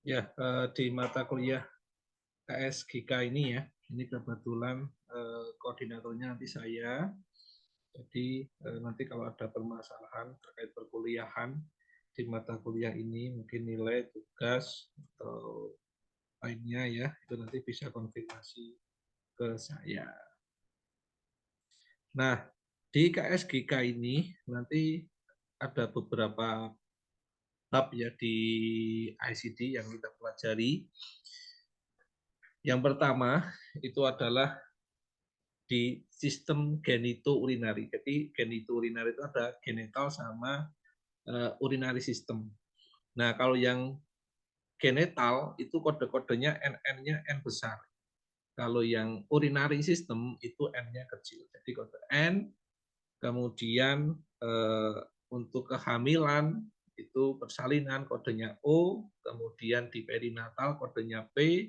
Ya, di mata kuliah KSGK ini ya, ini kebetulan koordinatornya nanti saya. Jadi nanti kalau ada permasalahan terkait perkuliahan di mata kuliah ini, mungkin nilai, tugas, atau lainnya ya, itu nanti bisa konfirmasi ke saya. Nah, di KSGK ini nanti ada beberapa bab ya di ICD yang kita pelajari. Yang pertama itu adalah di sistem genitourinary. Jadi genitourinary itu ada genital sama urinary system. Nah, kalau yang genital itu kode-kodenya NN-nya N besar. Kalau yang urinary system itu N-nya kecil. Jadi kode N, kemudian untuk kehamilan itu persalinan kodenya O, kemudian di perinatal kodenya P,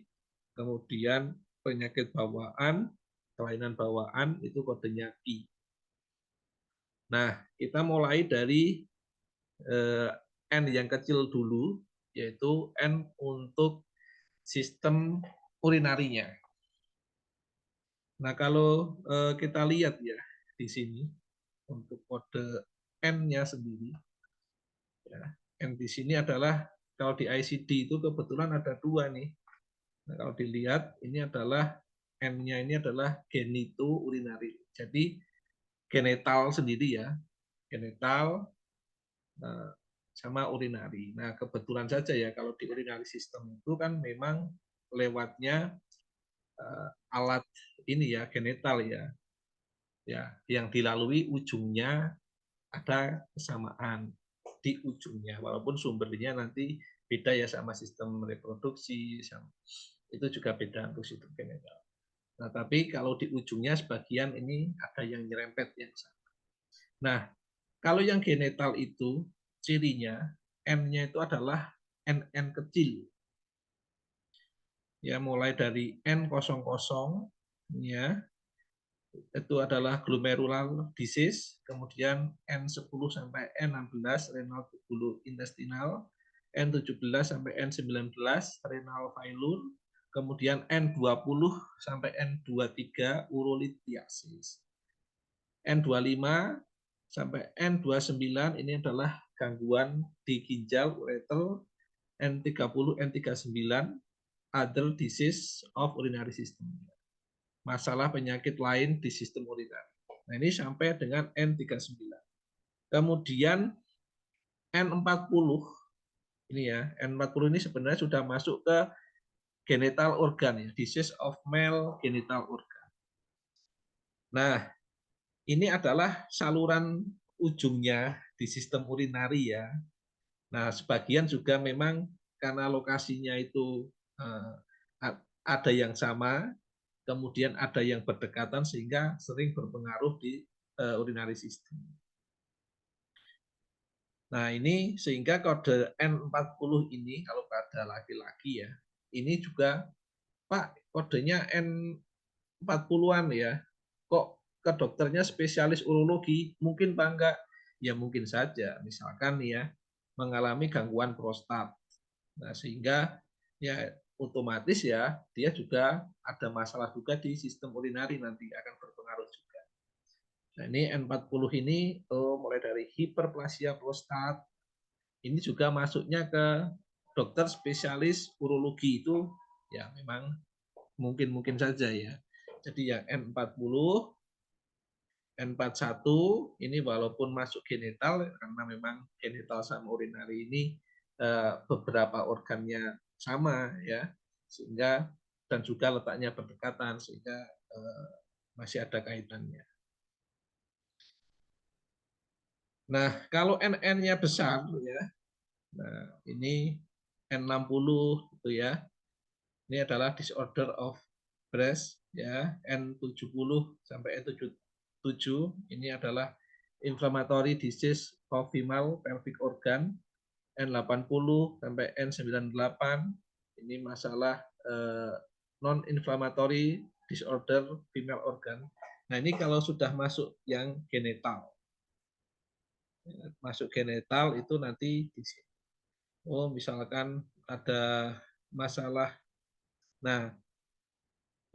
kemudian penyakit bawaan, kelainan bawaan itu kodenya I. Nah, kita mulai dari N yang kecil dulu, yaitu N untuk sistem urinarinya. Nah, kalau kita lihat ya di sini untuk kode N-nya sendiri, ya, N di sini adalah kalau di ICD itu kebetulan ada dua nih. Nah, kalau dilihat ini adalah N-nya ini adalah genitourinary. Jadi genetal sendiri ya, genetal sama urinari. Nah, kebetulan saja ya kalau di urinary system itu kan memang lewatnya alat ini ya, genetal ya. Ya, yang dilalui ujungnya ada kesamaan di ujungnya walaupun sumbernya nanti beda ya sama sistem reproduksi sama, itu juga beda untuk sistem genetal. Nah, tapi kalau di ujungnya sebagian ini ada yang nyerempet yang sama. Nah, kalau yang genetal itu cirinya N-nya itu adalah NN kecil. Ya, mulai dari N00 ya, itu adalah glomerular disease, kemudian N10 sampai N16 renal tubulointestinal, N17 sampai N19 renal filur, kemudian N20 sampai N23 urolithiasis. N25 sampai N29 ini adalah gangguan di ginjal ureter, N30, N39 other disease of urinary system. Masalah penyakit lain di sistem urinary. Nah, ini sampai dengan N39. Kemudian N40 ini ya, N40 ini sebenarnya sudah masuk ke genital organ ya, disease of male genital organ. Nah, ini adalah saluran ujungnya di sistem urinari ya. Nah, sebagian juga memang karena lokasinya itu ada yang sama, kemudian ada yang berdekatan sehingga sering berpengaruh di urinary system. Nah, ini sehingga kode N40 ini kalau pada laki-laki ya, ini juga Pak kodenya N40-an ya. Kok ke dokternya spesialis urologi? Mungkin Pak enggak? Ya mungkin saja. Misalkan ya mengalami gangguan prostat. Nah, sehingga ya otomatis ya dia juga ada masalah juga di sistem urinari nanti akan berpengaruh juga. Nah, ini N40 ini mulai dari hiperplasia prostat, ini juga masuknya ke dokter spesialis urologi itu ya memang mungkin saja ya. Jadi yang N40, N41 ini walaupun masuk genital karena memang genital sama urinari ini beberapa organnya sama ya, sehingga dan juga letaknya berdekatan sehingga masih ada kaitannya. Nah, kalau NN-nya besar ya. Nah, ini N60 itu ya. Ini adalah disorder of breast ya, N70 sampai N77 ini adalah inflammatory disease of female pelvic organ, N80 sampai N98 ini masalah non-inflammatory disorder female organ. Nah, ini kalau sudah masuk yang genital. Masuk genital itu nanti di sini. Oh, misalkan ada masalah. Nah,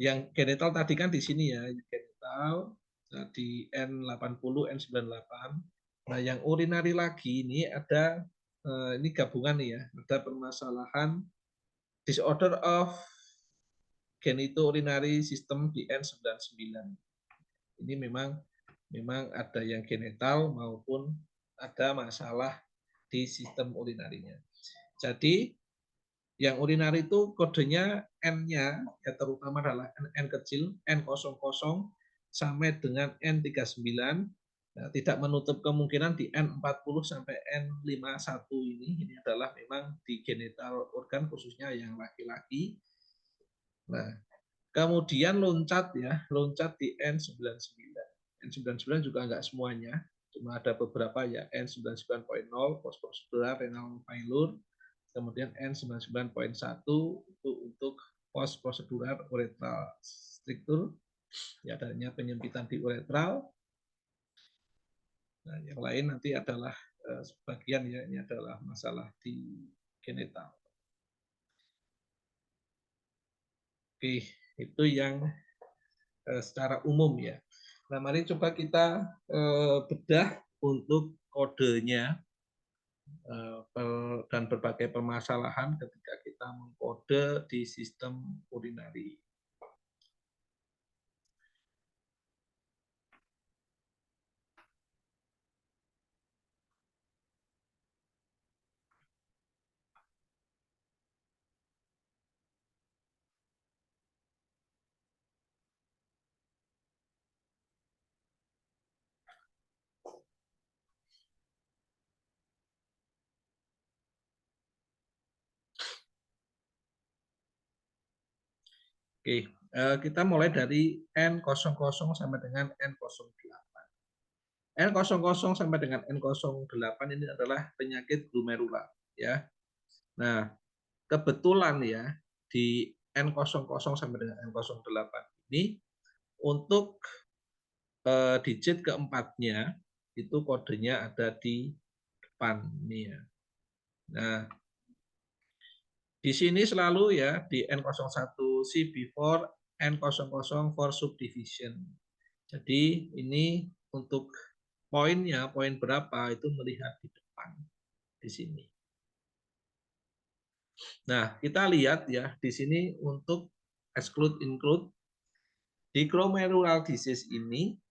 yang genetal tadi kan di sini ya, genetal di N80, N98. Nah, yang urinari lagi ini ada ini gabungan nih ya, ada permasalahan disorder of genitourinary system di N99. Ini memang ada yang genetal maupun ada masalah di sistem urinarinya. Jadi yang urinari itu kodenya N-nya ya terutama adalah N kecil, N00 sampai dengan N39. Nah, tidak menutup kemungkinan di N40 sampai N51 ini adalah memang di genital organ khususnya yang laki-laki. Nah, kemudian loncat ya, loncat di N99. N99 juga enggak semuanya, cuma ada beberapa ya, N99.0 post procedural renal failure, kemudian N99.1 itu untuk post procedural uretral stricture, ya adanya penyempitan di uretral. Nah, yang lain nanti adalah sebagian ya, ini adalah masalah di genital. Oke, itu yang secara umum ya. Nah, mari coba kita bedah untuk kodenya dan berbagai permasalahan ketika kita mengkode di sistem urinari. Oke, kita mulai dari N00 sampai dengan N08. N00 sampai dengan N08 ini adalah penyakit glomerular ya. Nah, kebetulan ya di N00 sampai dengan N08 ini untuk digit keempatnya itu kodenya ada di depan ini ya. Nah, di sini selalu ya di N01 C before N00 for subdivision. Jadi ini untuk poinnya, poin berapa itu melihat di depan di sini. Nah, kita lihat ya di sini untuk exclude include di glomerular disease ini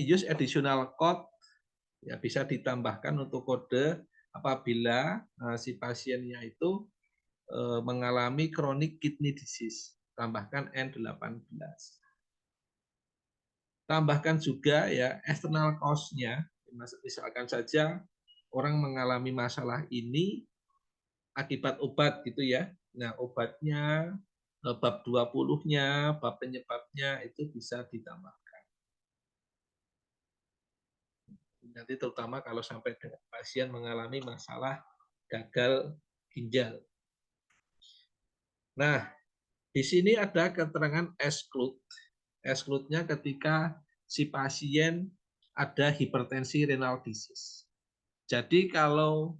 use additional code ya bisa ditambahkan untuk kode apabila si pasiennya itu mengalami chronic kidney disease, tambahkan N18. Tambahkan juga ya external cause-nya, misalkan saja orang mengalami masalah ini akibat obat gitu ya. Nah, obatnya bab 20-nya, bab penyebabnya itu bisa ditambahkan. Nanti terutama kalau sampai dengan pasien mengalami masalah gagal ginjal. Nah, di sini ada keterangan exclude. Exclude-nya ketika si pasien ada hipertensi renal disease. Jadi kalau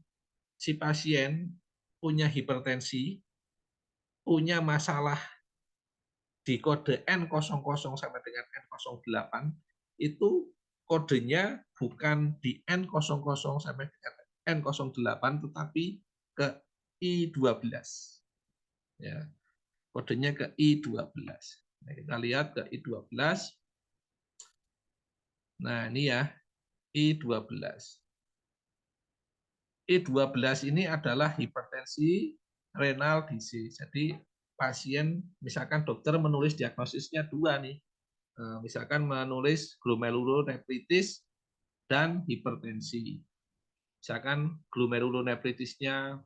si pasien punya hipertensi, punya masalah di kode N00 sampai dengan N08, itu kodenya bukan di N00 sampai dengan N08, tetapi ke I12. Ya, kodenya ke I12. Nah, kita lihat ke I12. Nah, ini ya, I12. I12 ini adalah hipertensi renal disease. Jadi pasien, misalkan dokter menulis diagnosisnya dua nih. Misalkan menulis glomerulonefritis dan hipertensi. Misalkan glomerulonefritisnya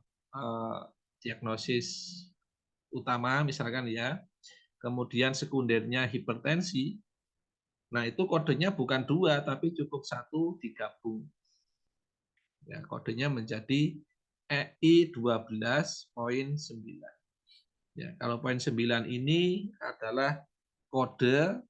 diagnosis utama misalkan ya. Kemudian sekundernya hipertensi. Nah, itu kodenya bukan dua, tapi cukup satu digabung. Ya, kodenya menjadi EI12.9. Ya, kalau poin 9 ini adalah kode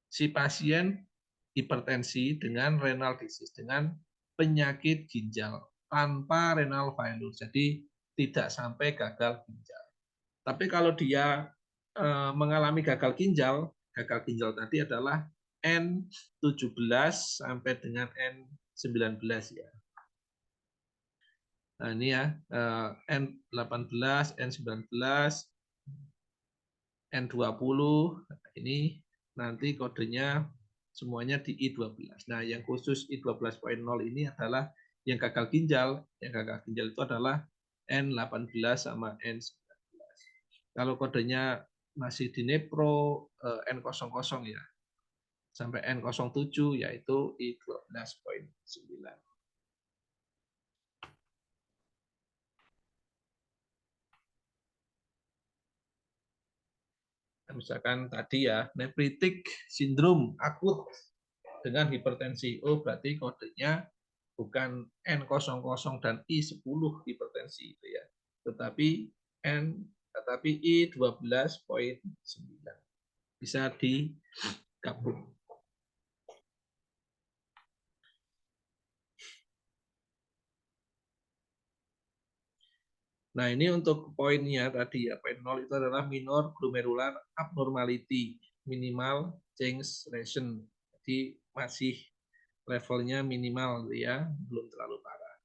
si pasien hipertensi dengan renal disease, dengan penyakit ginjal tanpa renal failure. Jadi tidak sampai gagal ginjal. Tapi kalau dia mengalami gagal ginjal tadi adalah N17 sampai dengan N19 ya. Nah ini ya, N18, N19, N20, ini nanti kodenya semuanya di I12. Nah yang khusus I12.0 ini adalah yang gagal ginjal. Yang gagal ginjal itu adalah N18 sama N19. Kalau kodenya masih di Nepro, N00 ya, sampai N07 yaitu I12.9. Misalkan tadi ya, nephritic syndrome akut dengan hipertensi. Oh, berarti kodenya bukan N00 dan I10 hipertensi itu ya, tetapi I12.9. Bisa digabung. Nah, ini untuk poinnya tadi ya, poin 0 itu adalah minor glomerular abnormality, minimal change lesion. Jadi masih levelnya minimal ya, belum terlalu parah.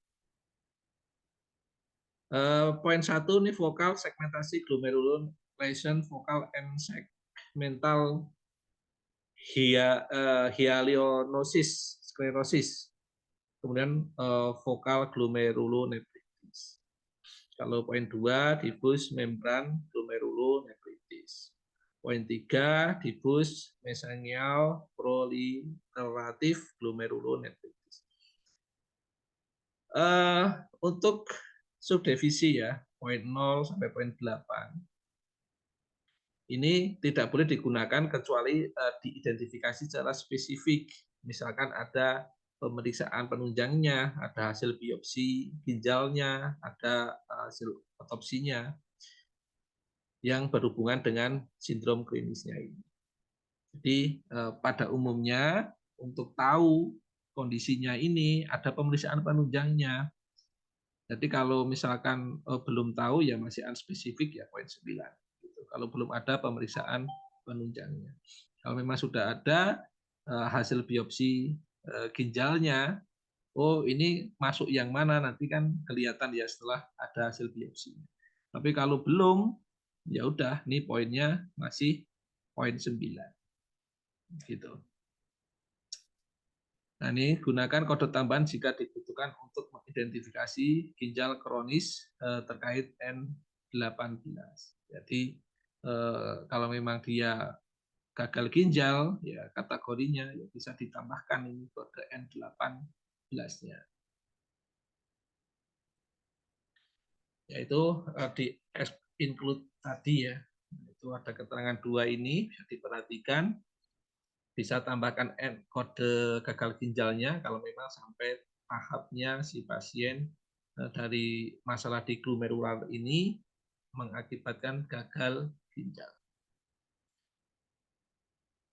Poin 1 ini vokal segmentasi glomerular lesion vokal and segmental hyalinosis sklerosis. Kemudian vokal glomerulonefritis. Kalau poin 2, diffuse membran glomerulonefritis. Poin 3, diffuse mesangial proliferatif glomerulonefritis. Untuk subdivisi ya, poin 0 sampai poin 8. Ini tidak boleh digunakan kecuali diidentifikasi secara spesifik. Misalkan ada pemeriksaan penunjangnya, ada hasil biopsi ginjalnya, ada hasil otopsinya yang berhubungan dengan sindrom klinisnya ini. Jadi pada umumnya untuk tahu kondisinya ini ada pemeriksaan penunjangnya. Jadi kalau misalkan belum tahu ya masih unspesifik ya poin 9. Gitu. Kalau belum ada pemeriksaan penunjangnya. Kalau memang sudah ada hasil biopsi ginjalnya, oh ini masuk yang mana nanti kan kelihatan ya setelah ada hasil biopsi. Tapi kalau belum, ya udah, ini poinnya masih poin 9. Gitu. Nah, ini gunakan kode tambahan jika dibutuhkan untuk mengidentifikasi ginjal kronis terkait N18. Jadi kalau memang dia gagal ginjal, ya kategorinya ya bisa ditambahkan ini kode N18-nya. Yaitu di include tadi ya. Itu ada keterangan 2 ini, bisa diperhatikan. Bisa tambahkan kode gagal ginjalnya kalau memang sampai tahapnya si pasien dari masalah di glomerular ini mengakibatkan gagal ginjal.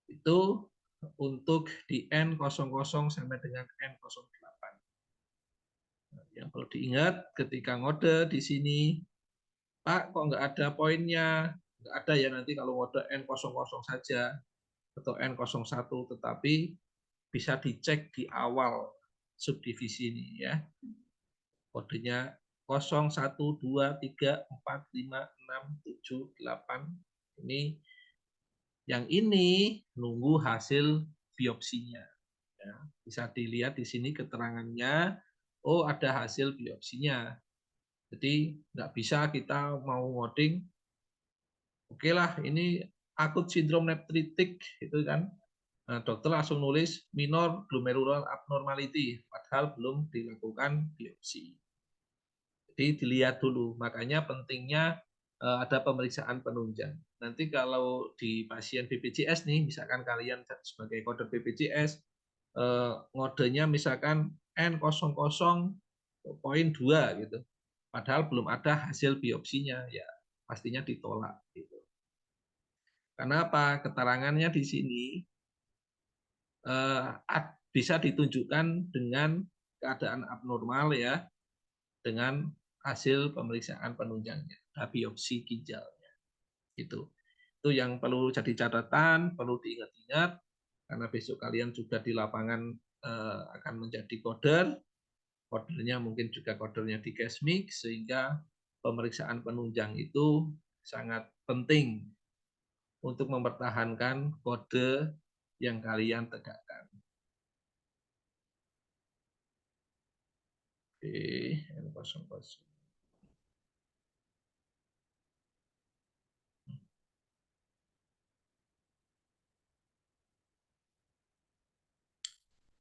Itu untuk di N00 sampai dengan N08. Yang perlu diingat ketika ngode di sini, Pak kok nggak ada poinnya? Nggak ada ya nanti kalau ngode N00 saja atau N01, tetapi bisa dicek di awal subdivisi ini ya. Kodenya 0, 1, 2, 3, 4, 5, 6, 7, 8. Ini yang ini nunggu hasil biopsinya. Ya, bisa dilihat di sini keterangannya, oh ada hasil biopsinya. Jadi nggak bisa kita mau ngoding, oke lah ini akut sindrom nephritic itu kan. Nah, dokter langsung nulis minor glomerular abnormality, padahal belum dilakukan biopsi. Jadi dilihat dulu, makanya pentingnya ada pemeriksaan penunjang. Nanti kalau di pasien BPJS nih, misalkan kalian sebagai kode BPJS, ngodenya misalkan N00.2 gitu. Padahal belum ada hasil biopsinya, ya pastinya ditolak. Gitu. Karena apa? Keterangannya di sini bisa ditunjukkan dengan keadaan abnormal ya, dengan hasil pemeriksaan penunjangnya, biopsi ginjalnya. Itu yang perlu jadi catatan, perlu diingat-ingat, karena besok kalian juga di lapangan akan menjadi coder, codernya mungkin juga codernya di Kesmik, sehingga pemeriksaan penunjang itu sangat penting untuk mempertahankan kode yang kalian tegakkan. Oke, N00.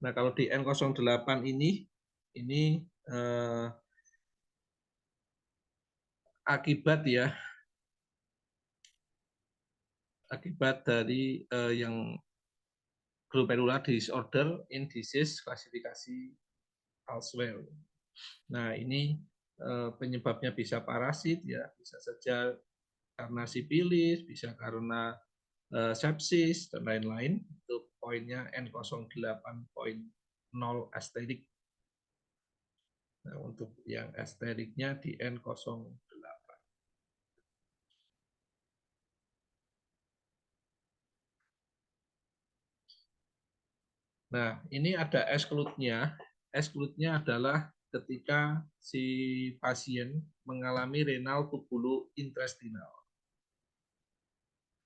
Nah, kalau di N08 ini akibat dari yang glomerular disorder in disease klasifikasi Alswell. Nah, ini penyebabnya bisa parasit ya, bisa saja karena sipilis, bisa karena sepsis dan lain-lain. Itu poinnya N08.0 asterik. Nah, untuk yang asteriknya di N08. Nah, ini ada exclude-nya. Exclude-nya adalah ketika si pasien mengalami renal tubulointestinal.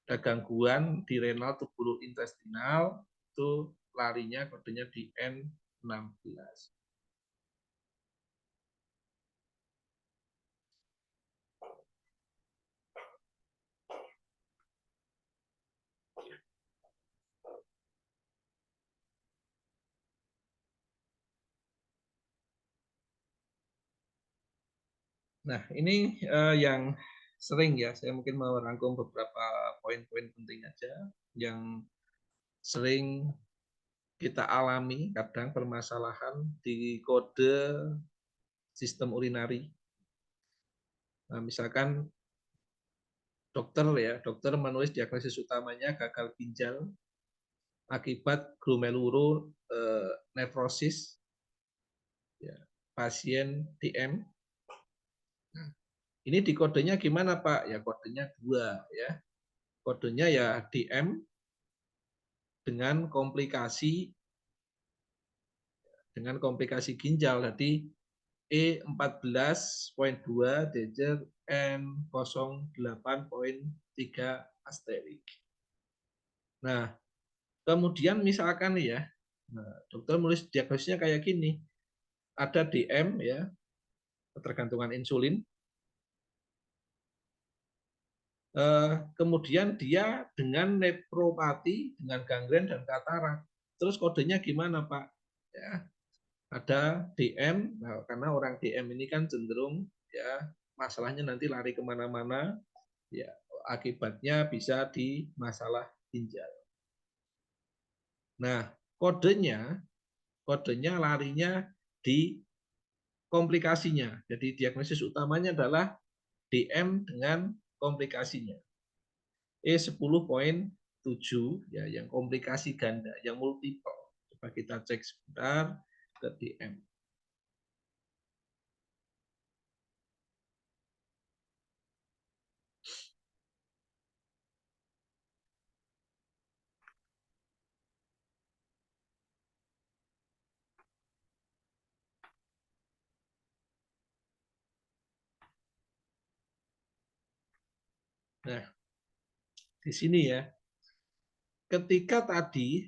Ada gangguan di renal tubulointestinal, itu larinya kodenya di N16. Nah, ini yang sering ya, saya mungkin mau rangkum beberapa poin-poin penting aja yang sering kita alami, kadang permasalahan di kode sistem urinari. Nah, misalkan dokter menulis diagnosis utamanya gagal ginjal akibat glomerulonefrosis, ya, pasien DM. Nah, ini di kodenya gimana Pak? Ya kodenya 2 ya. Kodenya ya DM dengan komplikasi ginjal. Jadi E14.2 Dejer N08.3 asterik. Nah, kemudian misalkan ya, dokter menulis diagnosisnya kayak gini. Ada DM ya, ketergantungan insulin. Kemudian dia dengan nefropati, dengan gangren dan katarak. Terus kodenya gimana Pak? Ya, ada DM, nah, karena orang DM ini kan cenderung ya masalahnya nanti lari kemana-mana, ya akibatnya bisa di masalah ginjal. Nah, kodenya larinya di komplikasinya. Jadi diagnosis utamanya adalah DM dengan komplikasinya. E10.7 ya yang komplikasi ganda, yang multiple. Coba kita cek sebentar ke DM. Nah, di sini ya, ketika tadi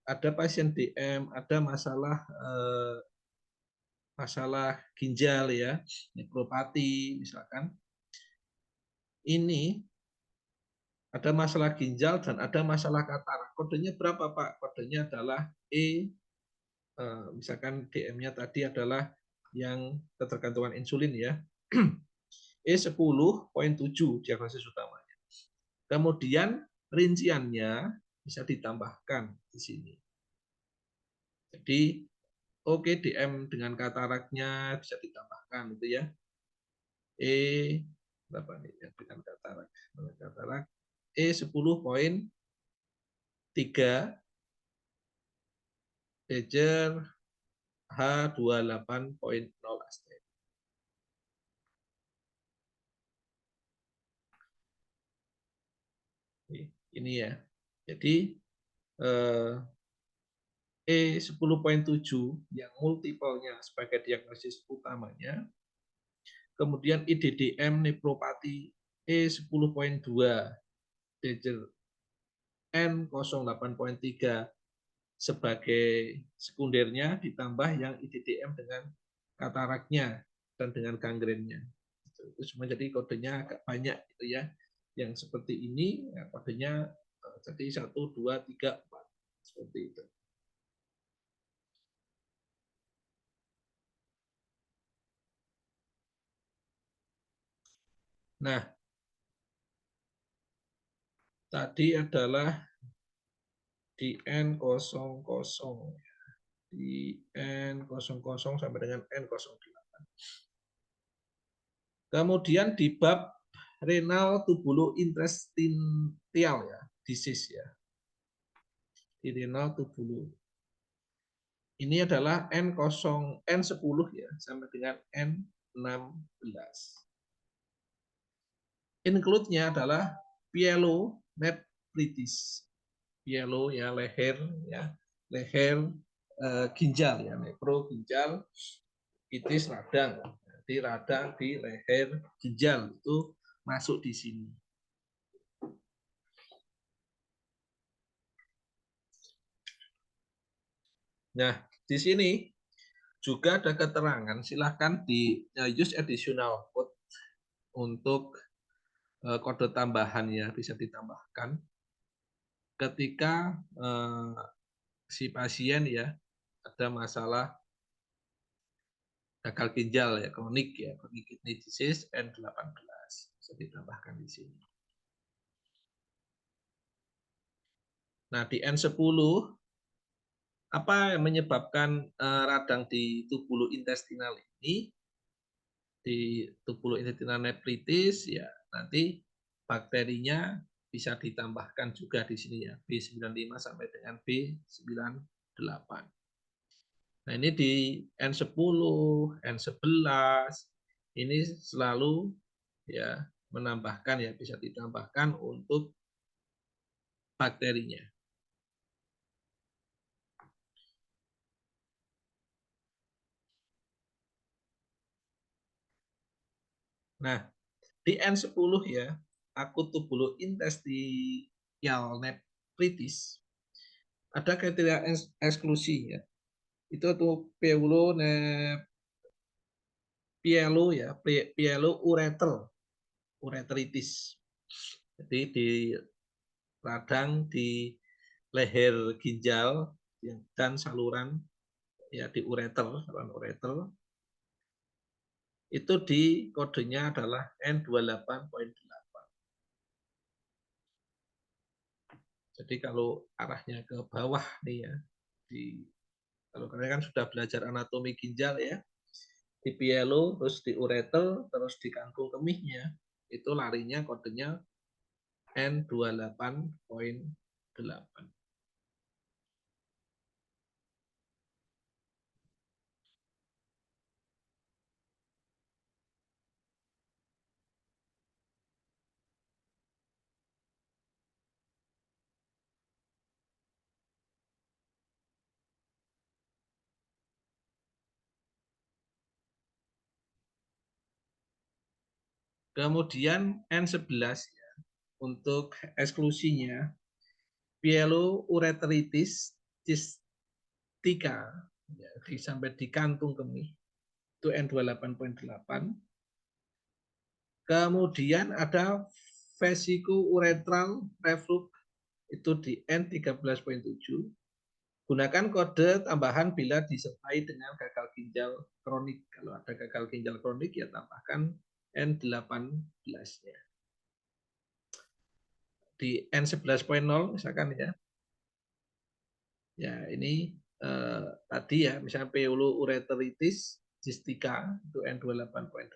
ada pasien DM, ada masalah ginjal ya, nefropati misalkan, ini ada masalah ginjal dan ada masalah katarak. Kodenya berapa Pak? Kodenya adalah misalkan DM-nya tadi adalah yang ketergantungan insulin ya. E10.7 diagnosis utamanya. Kemudian rinciannya bisa ditambahkan di sini. Jadi oke DM dengan kataraknya bisa ditambahkan itu ya. Berapa nih ya dengan katarak? Katarak E10.3 Dejer H28.0 asterik. Ini ya. Jadi E10.7 yang multipelnya sebagai diagnosis utamanya, kemudian IDDM nefropati E10.2 Dager N08.3 sebagai sekundernya, ditambah yang IDDM dengan kataraknya dan dengan gangrennya. Itu semua jadi kodenya agak banyak gitu ya. Yang seperti ini ya, kodenya jadi 1, 2, 3, 4 seperti itu. Nah, tadi adalah di N00, di N00 sampai dengan N08. Kemudian di bab renal tubulointestinal ya, disease ya. Di renal tubulo. Ini adalah N10 ya sampai dengan N16. Include-nya adalah pyelonephritis. Pielo ya leher ya, leher ginjal ya, nepro ginjal, itis radang. Jadi radang di leher ginjal itu masuk di sini. Nah, di sini juga ada keterangan, silahkan di use additional code untuk kode tambahannya bisa ditambahkan ketika si pasien ya ada masalah gagal ginjal ya kronik ya, chronic kidney disease N18 bisa ditambahkan di sini. Nah, di N10 apa yang menyebabkan radang di tubulo intestinal ini? Di tubulo intestinal nephritis ya nanti bakterinya bisa ditambahkan juga di sini ya, B95 sampai dengan B98. Nah, ini di N10, N11 ini selalu ya menambahkan ya, bisa ditambahkan untuk bakterinya. Nah, di N10 ya, akut tubulointestinal nephritis ada kriteria eksklusi ya. Itu tuh ureteritis. Jadi di radang di leher ginjal dan saluran ya di saluran ureter itu di kodenya adalah N28.8. Jadi kalau arahnya ke bawah nih ya, kalau kalian kan sudah belajar anatomi ginjal ya, di pielo, terus di ureter, terus di kangkung kemihnya, itu larinya kodenya N28.8. Kemudian N11 ya, untuk eksklusinya pieloureteritis cystica ya, sampai di kantung kemih itu N28.8. Kemudian ada vesicoureteral reflux itu di N13.7. Gunakan kode tambahan bila disertai dengan gagal ginjal kronik. Kalau ada gagal ginjal kronik ya tambahkan N18-nya. Di N11.0 misalkan ya. Ya, ini tadi ya, misalnya pieloureteritis cystica itu N28.8.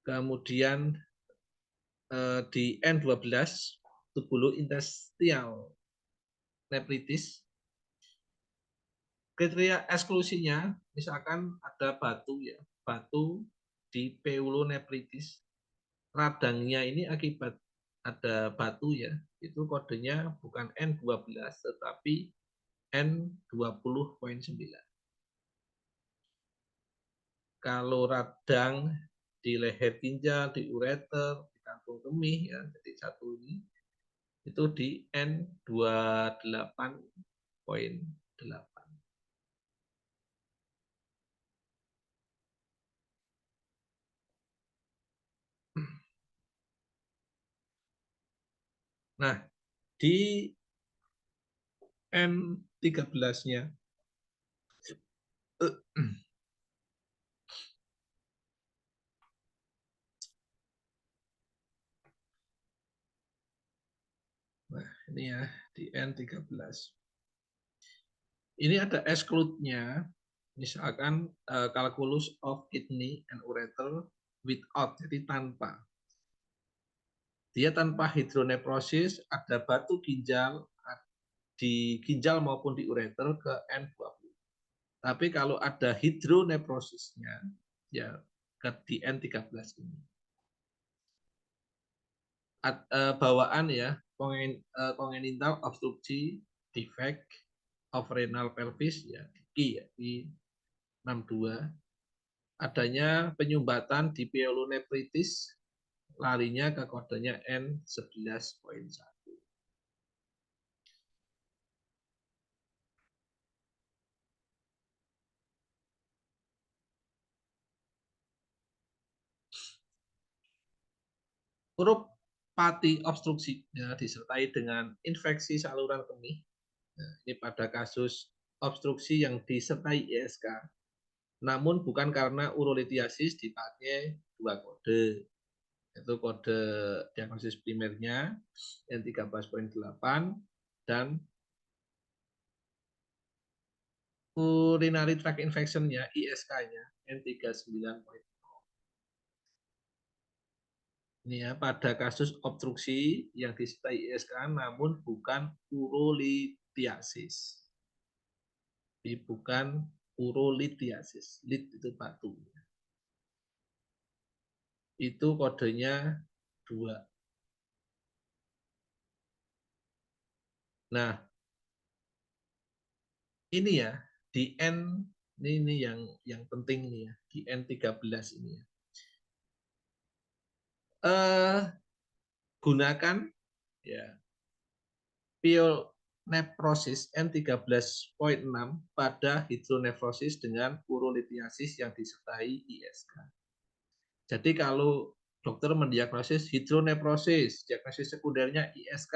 Kemudian di N12 tubulointestinal nephritis. Kriteria eksklusinya misalkan ada batu ya, batu di pielonefritis radangnya ini akibat ada batu ya, itu kodenya bukan N12 tetapi N20.9. Kalau radang di leher ginjal, di ureter, di kantung kemih ya, jadi satu ini itu di N28.8. Nah, di N13-nya nah, ini ya di N13. Ini ada exclude-nya, misalkan calculus of kidney and ureter without, jadi tanpa. Dia tanpa hidronephrosis, ada batu ginjal di ginjal maupun di ureter ke N20. Tapi kalau ada hidroneprosisnya, ya ke di N13 ini. Bawaan ya, congenital obstruksi defect of renal pelvis ya, di 62. Adanya penyumbatan di pyelonephritis, larinya ke kodenya N11.1. Uropati obstruksi ya, disertai dengan infeksi saluran kemih. Nah, ini pada kasus obstruksi yang disertai ISK. Namun bukan karena urolitiasis dipakai dua kode. Itu kode diagnosis primernya N13.8 dan urinary tract infection-nya ISK-nya N39. Ini ya, pada kasus obstruksi yang disertai ISK namun bukan urolitiasis. Bukan urolitiasis. Lit itu batu. Itu kodenya 2. Nah, ini ya, di N ini yang penting nih ya, di N13 ini ya. Gunakan ya pyelonephrosis N13.6 pada hidronephrosis dengan urolitiasis yang disertai ISK. Jadi kalau dokter mendiagnosis hidronephrosis, diagnosis sekundernya ISK,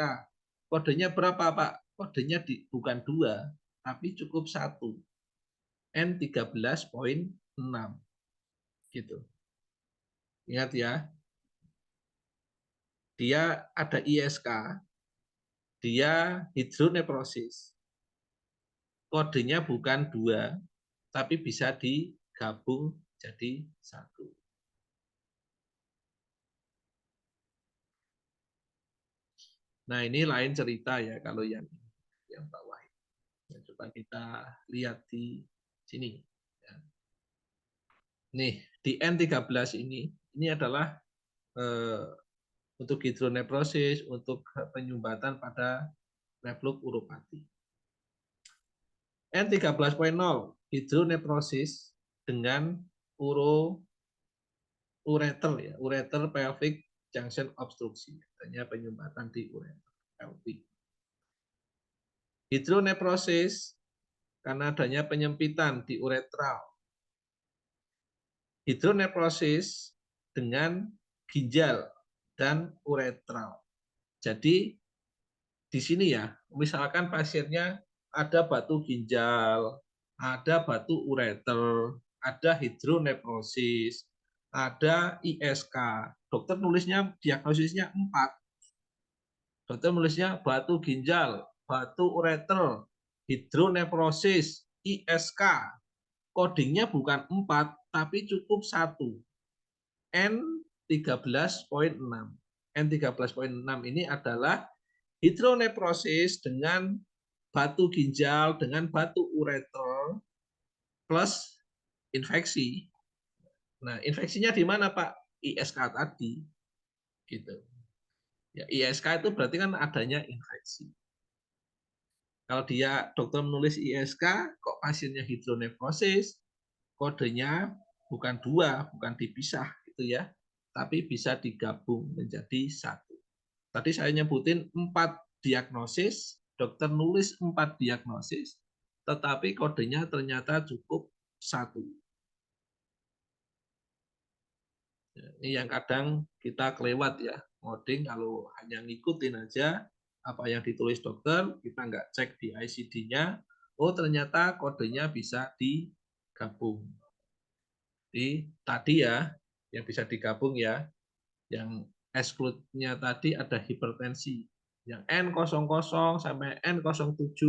kodenya berapa Pak? Kodenya bukan 2, tapi cukup 1. N13.6. Gitu. Ingat ya. Dia ada ISK, dia hidronephrosis. Kodenya bukan 2, tapi bisa digabung jadi 1. Nah, ini lain cerita ya kalau yang bawah. Ya, coba kita lihat di sini. Ya. Nih, di N13 ini adalah untuk hidronephrosis, untuk penyumbatan pada reflux uropati. N13.0 hidronephrosis dengan ureter ya, ureter pelvic junction obstruksi, artinya penyumbatan di ureter pelvic. Hidronephrosis karena adanya penyempitan di uretral. Hidronephrosis dengan ginjal dan uretral. Jadi di sini ya, misalkan pasiennya ada batu ginjal, ada batu ureter, ada hidronephrosis, ada ISK. Dokter nulisnya diagnosisnya 4. Dokter nulisnya batu ginjal, batu ureter, hidronephrosis, ISK. Codingnya bukan 4, tapi cukup 1. N13.6. N13.6 ini adalah hidronephrosis dengan batu ginjal, dengan batu ureter, plus infeksi. Nah, infeksinya di mana, Pak? ISK tadi. gitu. Ya, ISK itu berarti kan adanya infeksi. Kalau dia dokter menulis ISK, kok pasiennya hidronefrosis, kodenya bukan dua, bukan dipisah gitu ya, tapi bisa digabung menjadi satu. Tadi saya nyebutin 4 diagnosis, dokter nulis 4 diagnosis, tetapi kodenya ternyata cukup satu. Ini yang kadang kita kelewat ya, ngoding kalau hanya ngikutin aja apa yang ditulis dokter, kita nggak cek di ICD-nya, oh ternyata kodenya bisa digabung. Jadi tadi ya, yang bisa digabung ya, yang exclude-nya tadi ada hipertensi. Yang N00 sampai N07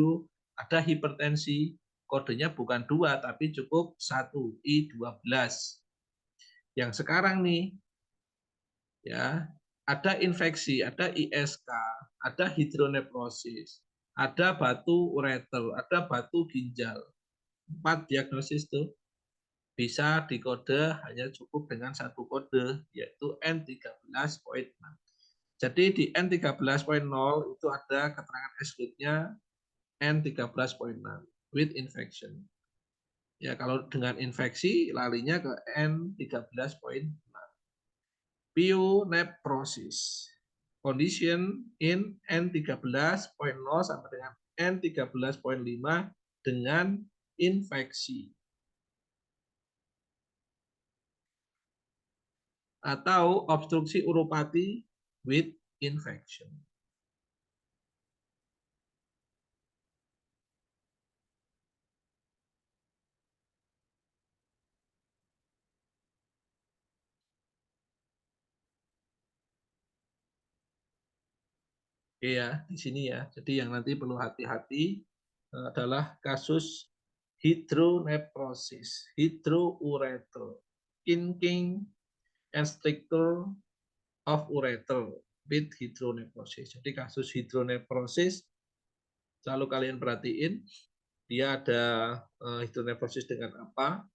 ada hipertensi, kodenya bukan 2 tapi cukup 1, I12. Yang sekarang nih ya, ada infeksi, ada ISK, ada hidronefrosis, ada batu ureter, ada batu ginjal. 4 diagnosis tuh bisa dikode hanya cukup dengan satu kode, yaitu N13.6. Jadi di N13.0 itu ada keterangan exclude-nya N13.6 with infection. Ya, kalau dengan infeksi larinya ke N13.6. Pyonephrosis. Condition in N13.0 sampai dengan N13.5 dengan infeksi. Atau obstruksi uropati with infection. Oke ya, di sini ya. Jadi yang nanti perlu hati-hati adalah kasus hydronephrosis, hydroureter, kinking and stricture of ureter with hydronephrosis. Jadi kasus hydronephrosis selalu kalian perhatiin dia ada hydronephrosis dengan apa,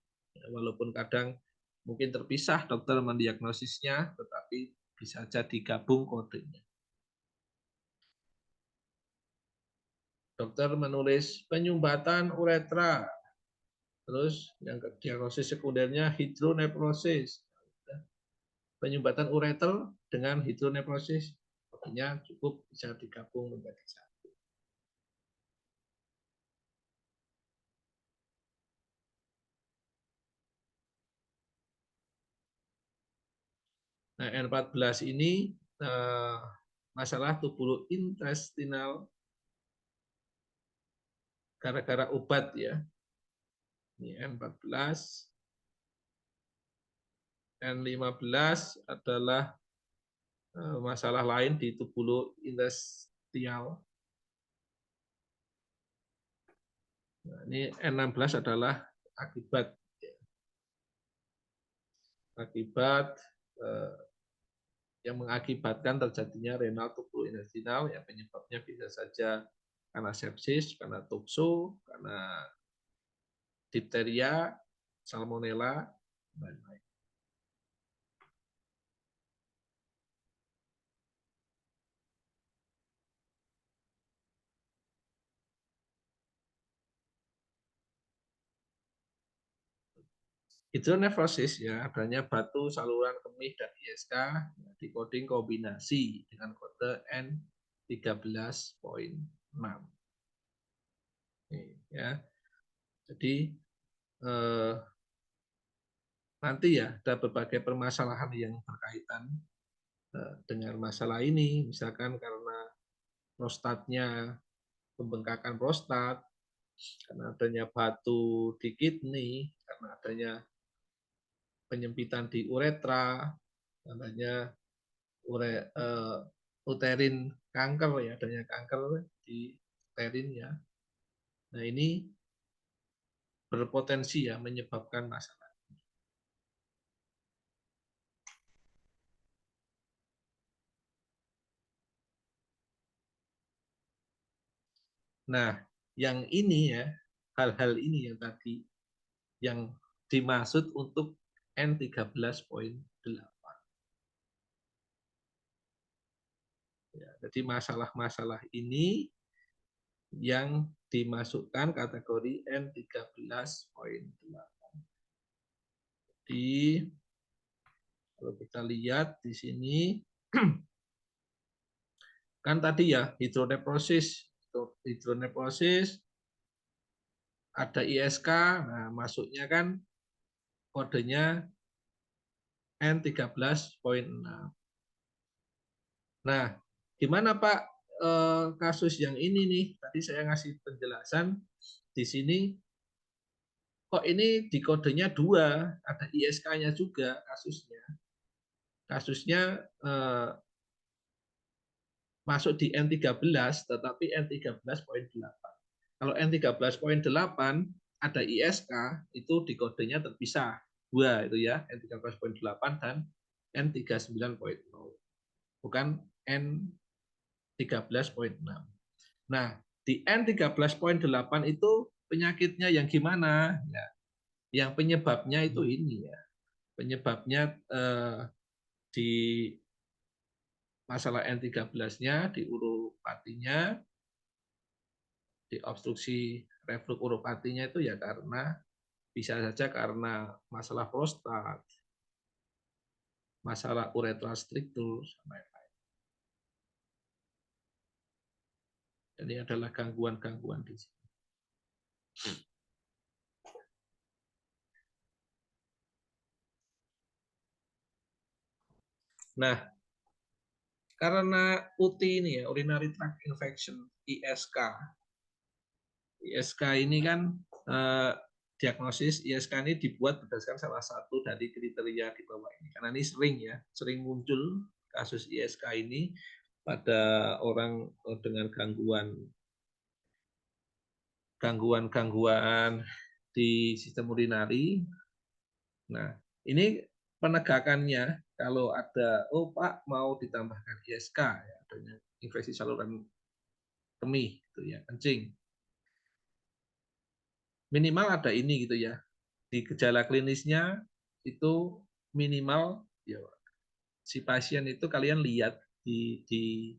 walaupun kadang mungkin terpisah dokter mendiagnosisnya, tetapi bisa jadi gabung kodenya. Dokter menulis penyumbatan uretra, terus yang diagnosis sekundernya hydronephrosis, penyumbatan ureter dengan hydronephrosis, artinya cukup bisa digabung menjadi satu. Nah, N14 ini masalah tubuh intestinal gara-gara obat ya. Ini N14. N15 adalah masalah lain di tubuh intestinal. Nah, ini N16 adalah akibat yang mengakibatkan terjadinya renal tubuh intestinal, ya penyebabnya bisa saja karena sepsis, karena tokso, karena difteria, salmonella, dan lain-lain. Hidronefrosis ya adanya batu saluran kemih dan ISK di coding kombinasi dengan kode N13.6. Ya. Jadi nanti ya ada berbagai permasalahan yang berkaitan dengan masalah ini, misalkan karena prostatnya, pembengkakan prostat, karena adanya batu di kidney, karena adanya penyempitan di uretra, adanya uterin kanker ya, adanya kanker di uterin ya. Nah ini berpotensi ya menyebabkan masalah. Nah yang ini ya, hal-hal ini yang tadi yang dimaksud untuk N13.8. Ya, jadi masalah-masalah ini yang dimasukkan kategori N13.8. Jadi kalau kita lihat di sini kan tadi ya hidroneprosis ada ISK, nah masuknya kan kodenya N13.6. Nah, gimana Pak kasus yang ini nih? Tadi saya ngasih penjelasan di sini kok ini di kodenya 2, ada ISK-nya juga kasusnya. Kasusnya masuk di N13 tetapi N13.8. Kalau N13.8 ada ISK itu di kodenya terpisah. 2 itu ya, N13.8 dan N39.0. Bukan N13.6. Nah, di N13.8 itu penyakitnya yang gimana? Ya, yang penyebabnya itu ini ya. Penyebabnya di masalah N13-nya, di uropatinya, di obstruksi reflux uropatinya itu ya karena bisa saja karena masalah prostat, masalah uretral strictus, sama lain-lain. Ini adalah gangguan-gangguan di sini. Nah, karena UTI ini ya, urinary tract infection, ISK. ISK ini kan diagnosis ISK ini dibuat berdasarkan salah satu dari kriteria di bawah ini. Karena ini sering muncul kasus ISK ini pada orang dengan gangguan di sistem urinari. Nah, ini penegakannya kalau ada, oh Pak mau ditambahkan ISK, ya, adanya infeksi saluran kemih, gitu ya, kencing. Minimal ada ini gitu ya. Di gejala klinisnya itu minimal ya, si pasien itu kalian lihat di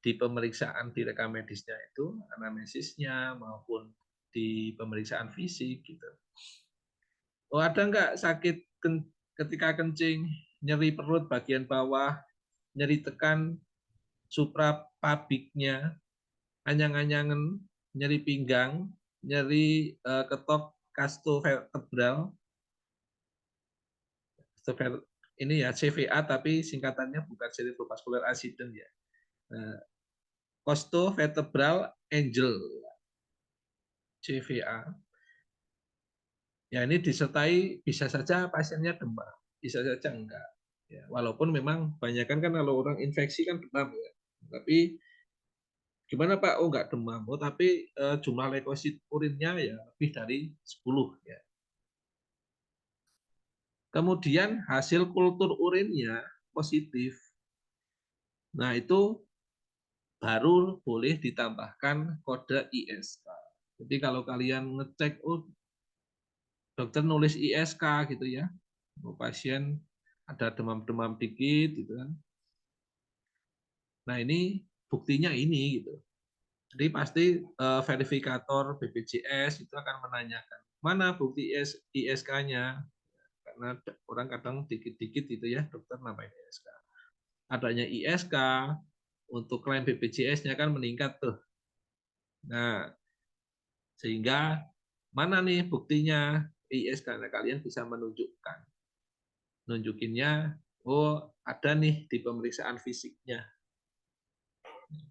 pemeriksaan di rekam medisnya itu, anamnesisnya maupun di pemeriksaan fisik gitu. Oh, ada nggak sakit ketika kencing, nyeri perut bagian bawah, nyeri tekan suprapabiknya, anyang-anyangan, nyeri pinggang, nyeri ketok kastovertebral, ini ya CVA tapi singkatannya bukan cerebrovascular accident ya. Costovertebral angel, CVA. Ya ini disertai bisa saja pasiennya demam, bisa saja enggak. Ya, walaupun memang banyakkan kan kalau orang infeksi kan demam ya. Tapi gimana Pak? Oh enggak demam. Oh tapi jumlah leukosit urinnya ya lebih dari 10 ya. Kemudian hasil kultur urinnya positif. Nah, itu baru boleh ditambahkan kode ISK. Jadi kalau kalian ngecek, oh dokter nulis ISK gitu ya, oh, pasien ada demam-demam dikit gitu kan. Nah ini buktinya ini gitu. Jadi pasti verifikator BPJS itu akan menanyakan mana bukti ISK-nya, karena orang kadang dikit-dikit gitu ya dokter namanya ISK. Adanya ISK untuk klaim BPJS-nya kan meningkat tuh. Nah, sehingga mana nih buktinya ISK, karena kalian bisa menunjukkan. Nunjukinnya, oh ada nih di pemeriksaan fisiknya.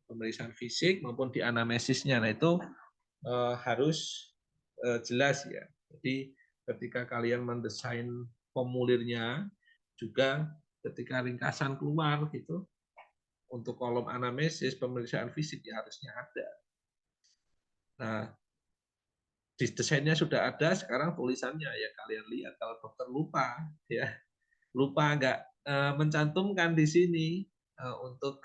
Pemeriksaan fisik maupun di anamnesisnya. Nah itu harus jelas ya. Jadi ketika kalian mendesain formulirnya, juga ketika ringkasan keluar gitu, untuk kolom anamnesis pemeriksaan fisik ya harusnya ada. Nah, desainnya sudah ada, sekarang tulisannya ya kalian lihat. Kalau dokter lupa ya, lupa nggak mencantumkan di sini untuk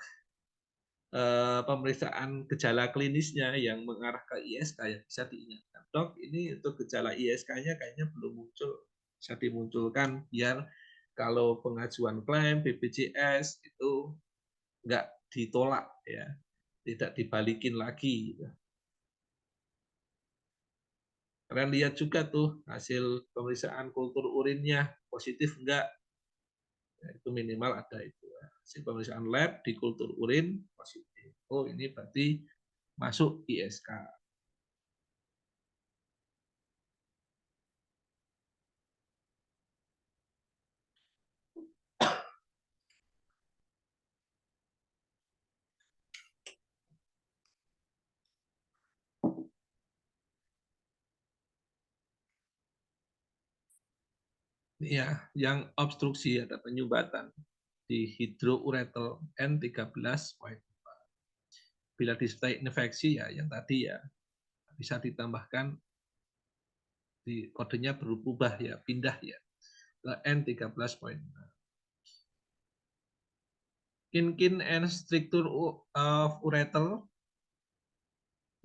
pemeriksaan gejala klinisnya yang mengarah ke ISK, yang bisa diingatkan, dok ini untuk gejala ISK-nya kayaknya belum muncul, bisa dimunculkan biar kalau pengajuan klaim BPJS itu nggak ditolak ya, tidak dibalikin lagi. Kalian lihat juga tuh hasil pemeriksaan kultur urinnya positif enggak? Ya, itu minimal ada itu. Hasil pemeriksaan lab di kultur urin positif. Oh ini berarti masuk ISK. Ya, yang obstruksi ada penyumbatan di hidroureter N13. Bila disertai infeksi ya yang tadi ya bisa ditambahkan di kodenya berubah ya, pindah ya ke N13.6. Kinkin and stricture of ureter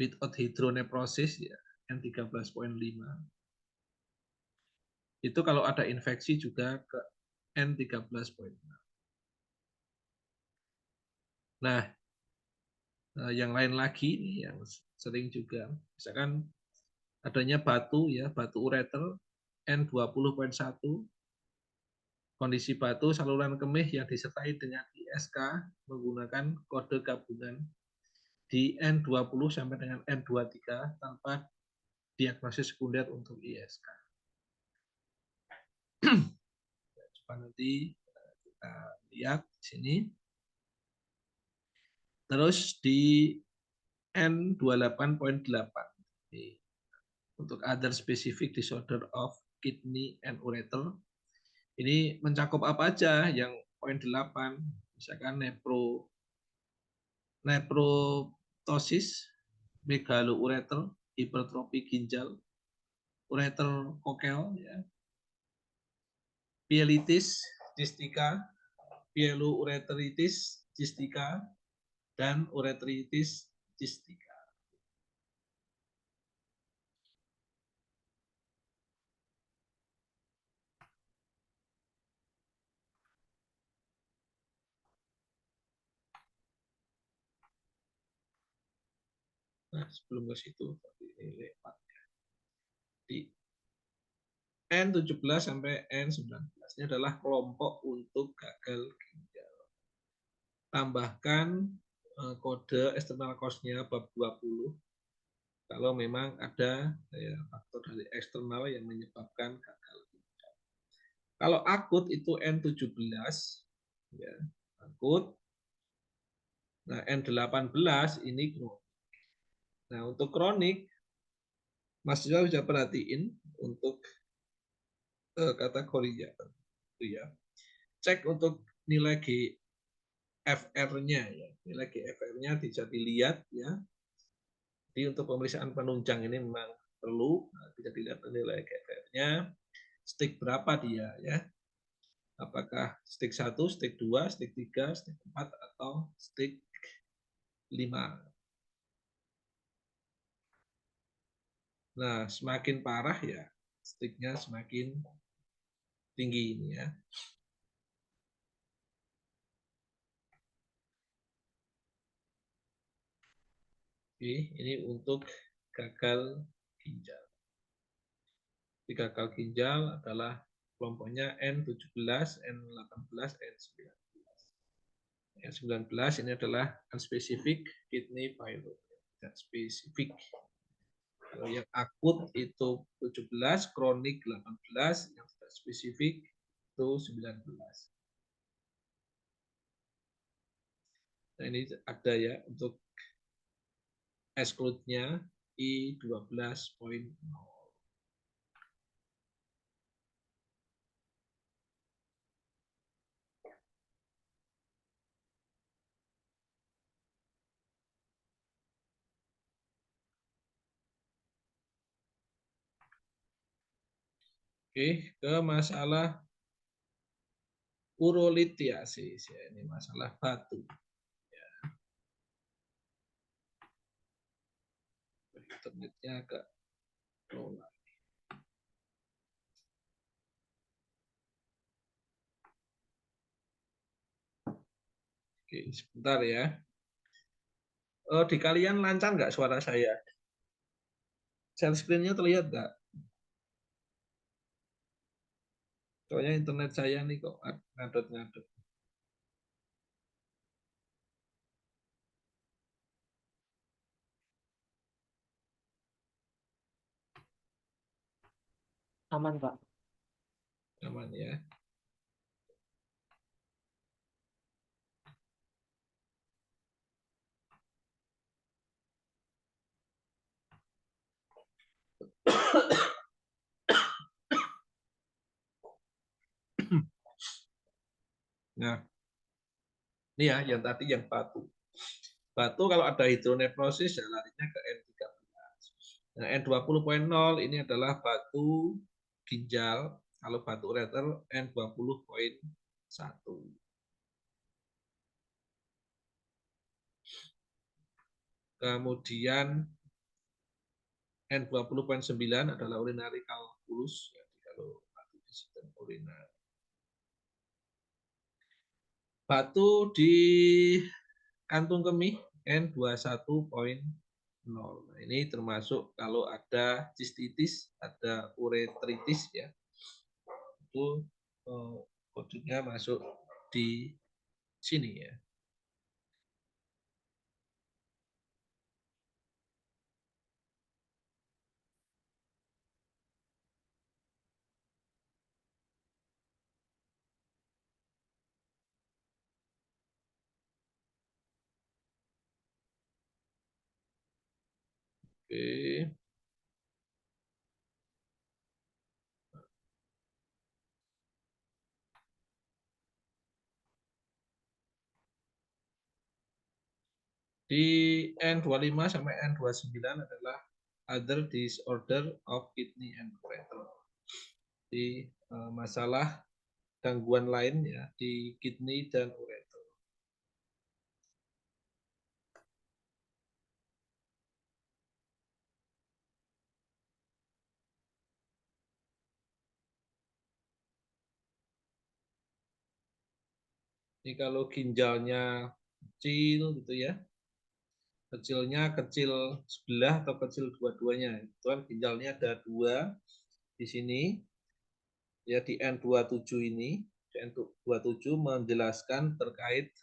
without hydronephrosis ya N13.5. Itu kalau ada infeksi juga ke N13.6. Nah, yang lain lagi nih yang sering juga misalkan adanya batu ya, batu ureter N20.1, kondisi batu saluran kemih yang disertai dengan ISK menggunakan kode gabungan di N20 sampai dengan N23 tanpa diagnosis sekunder untuk ISK. Coba nanti kita lihat di sini. Terus di N28.8 untuk other specific disorder of kidney and ureter. Ini mencakup apa aja yang poin 8, misalkan nephrotosis, megaloureter, hipertrofi ginjal, ureter kokel, ya, pielitis cistica, pieloureteritis cistica, dan ureteritis cistica. Nah, sebelum ke situ, ini lewat. Di N17 sampai N19 ini adalah kelompok untuk gagal ginjal. Tambahkan kode external cause-nya bab 20 kalau memang ada ya, faktor dari eksternal yang menyebabkan gagal ginjal. Kalau akut itu N17 ya, akut. Nah, N18 ini kronik. Nah, untuk kronik Mas juga bisa perhatiin untuk kategorinya itu ya. Cek untuk nilai GFR-nya ya. Nilai GFR-nya bisa dilihat ya. Jadi untuk pemeriksaan penunjang ini memang perlu bisa dilihat nilai GFR-nya. Stik berapa dia ya. Apakah stik 1, stik 2, stik 3, stik 4 atau stik 5. Nah, semakin parah ya stiknya semakin tinggi ini ya. Oke, ini untuk gagal ginjal. Di gagal ginjal adalah kelompoknya N17, N18, N19. N19 ini adalah unspecific kidney failure. Dan spesifik. Kalau yang akut itu 17, kronik 18, yang tidak spesifik itu 19. Nah ini ada ya untuk exclude-nya I12.0. Oke, ke masalah urolithiasis ya, ini masalah batu. Ya. Internetnya agak slow. Oke, sebentar ya. Di kalian lancar nggak suara saya? Share screen-nya terlihat nggak? Soalnya internet saya nih kok ngadot-ngadot. Aman, Pak. Aman ya. Nah, ini ya yang tadi yang batu. Batu kalau ada hidroneprosis ya larinya ke N13. Nah, N20.0 ini adalah batu ginjal. Kalau batu ureter N20.1. Kemudian N20.9 adalah urinary calculus. Jadi kalau batu di sistem urinary. Batu di kantung kemih N21.0. Nah, ini termasuk kalau ada cistitis, ada uretritis ya. Itu kodenya masuk di sini ya. Oke. Di N25 sampai N29 adalah other disorder of kidney and ureter. Di masalah gangguan lain ya di kidney dan ureter. Ini kalau ginjalnya kecil gitu ya, kecilnya kecil sebelah atau kecil dua-duanya. Itu kan ginjalnya ada dua di sini, ya di N27 ini. Di N27 menjelaskan terkait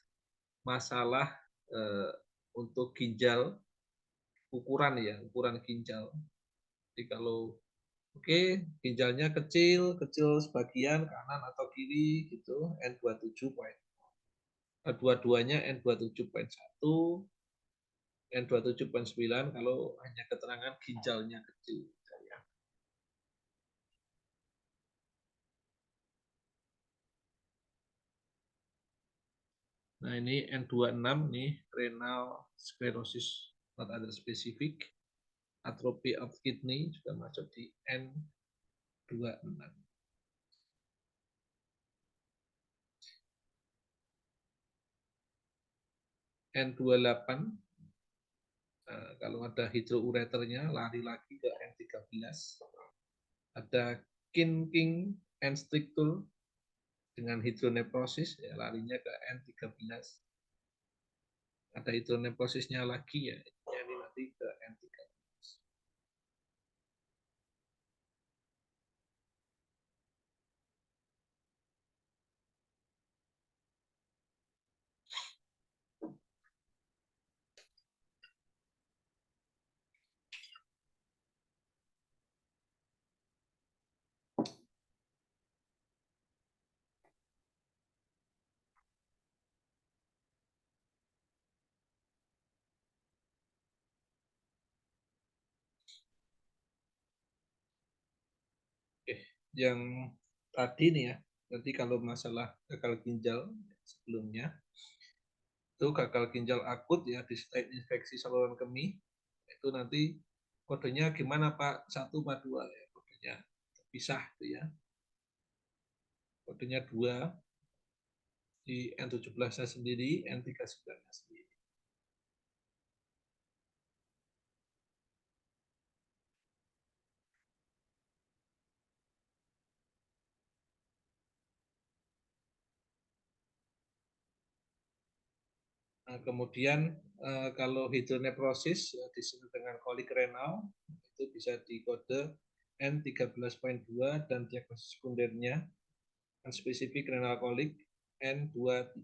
masalah eh, untuk ginjal ukuran ya, ukuran ginjal. Jadi kalau oke, ginjalnya kecil, kecil sebagian kanan atau kiri gitu, N27 poin. Dua-duanya N27.1, N27.9 kalau hanya keterangan ginjalnya kecil. Nah ini N26 nih renal sclerosis not other specific, atrophy of kidney juga masuk di N26. N28 kalau ada hidroureternya lari lagi ke N13. Ada kinking and stricture dengan hidroneprosis ya larinya ke N13. Ada hidroneprosisnya lagi ya ini nanti ke N13. Oke, yang tadi nih ya, nanti kalau masalah gagal ginjal sebelumnya, itu gagal ginjal akut ya di stage infeksi saluran kemih, itu nanti kodenya gimana Pak? 1 apa 2 ya kodenya terpisah itu ya. Kodenya 2 di N17-nya sendiri, N39-nya sendiri. Kemudian kalau hidronephrosis disebut dengan kolik renal, itu bisa dikode N13.2 dan diagnosis sekundernya spesifik renal kolik N23.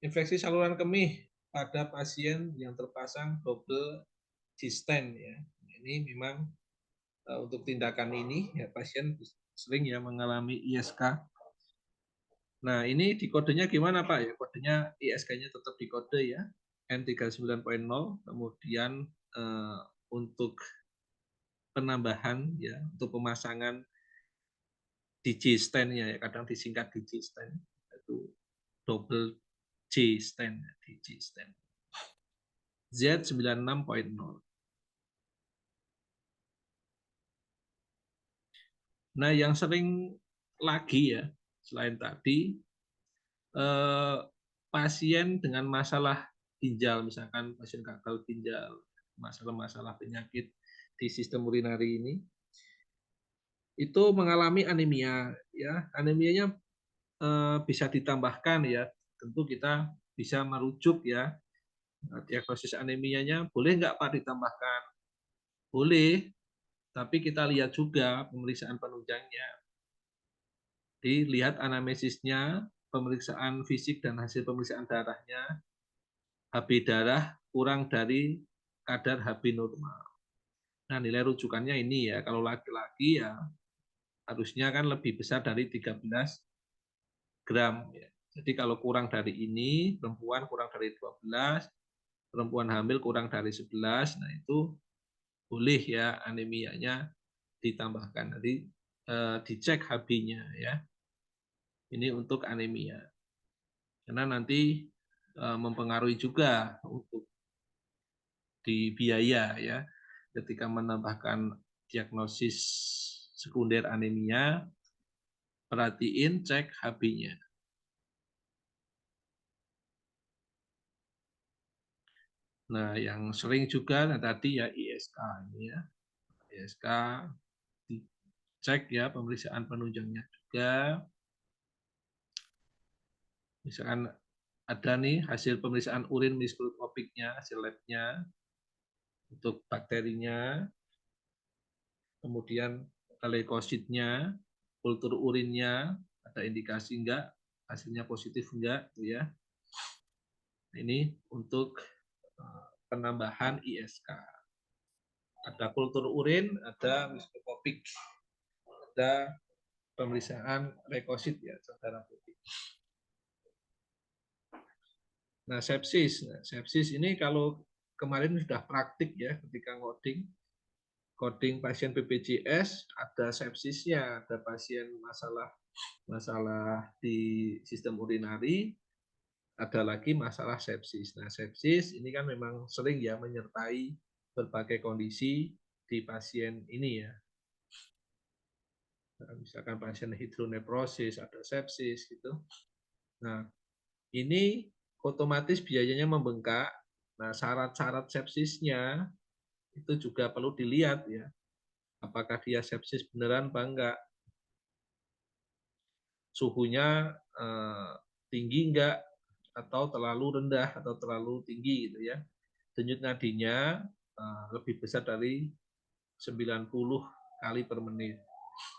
Infeksi saluran kemih pada pasien yang terpasang double G-stent ya. Ini memang untuk tindakan ini ya pasien sering ya mengalami ISK. Nah, ini di kodenya gimana Pak ya? Kodenya ISK-nya tetap di kode ya. N39.0, kemudian untuk penambahan ya, untuk pemasangan DG-stent-nya ya, kadang disingkat DG-stent, itu double G-stent, DG-stent. Z96.0. Nah, yang sering lagi ya, selain tadi, pasien dengan masalah ginjal, misalkan pasien gagal ginjal, masalah-masalah penyakit di sistem urinari ini, itu mengalami anemia. Ya, anemianya bisa ditambahkan ya. Tentu kita bisa merujuk ya diagnosis anemianya. Boleh nggak Pak ditambahkan? Boleh, tapi kita lihat juga pemeriksaan penunjangnya. Dilihat anamnesisnya, pemeriksaan fisik dan hasil pemeriksaan darahnya, HB darah kurang dari kadar HB normal. Nah, nilai rujukannya ini ya, kalau laki-laki ya harusnya kan lebih besar dari 13 gram. Ya. Jadi kalau kurang dari ini, perempuan kurang dari 12, perempuan hamil kurang dari 11, nah itu boleh ya anemianya ditambahkan. Nanti dicek HB-nya ya. Ini untuk anemia. Karena nanti mempengaruhi juga untuk di biaya ya. Ketika menambahkan diagnosis sekunder anemia, perhatiin cek HB-nya. Nah, yang sering juga nah tadi ya ISK ini ya. ISK dicek ya pemeriksaan penunjangnya juga. Misalkan ada nih hasil pemeriksaan urin mikroskopiknya, hasil labnya untuk bakterinya, kemudian leukositnya, kultur urinnya, ada indikasi enggak, hasilnya positif enggak, gitu ya. Ini untuk penambahan ISK. Ada kultur urin, ada mikroskopik, ada pemeriksaan leukosit ya, darah putih. Nah, sepsis. Nah, sepsis ini kalau kemarin sudah praktik ya ketika coding pasien BPJS ada sepsisnya, ada pasien masalah di sistem urinari, ada lagi masalah sepsis. Nah, sepsis ini kan memang sering ya menyertai berbagai kondisi di pasien ini ya. Nah, misalkan pasien hidronephrosis, ada sepsis gitu. Nah, ini otomatis biayanya membengkak. Nah, syarat-syarat sepsisnya itu juga perlu dilihat ya. Apakah dia sepsis beneran apa enggak? Suhunya tinggi enggak atau terlalu rendah atau terlalu tinggi gitu ya. Denyut nadinya lebih besar dari 90 kali per menit.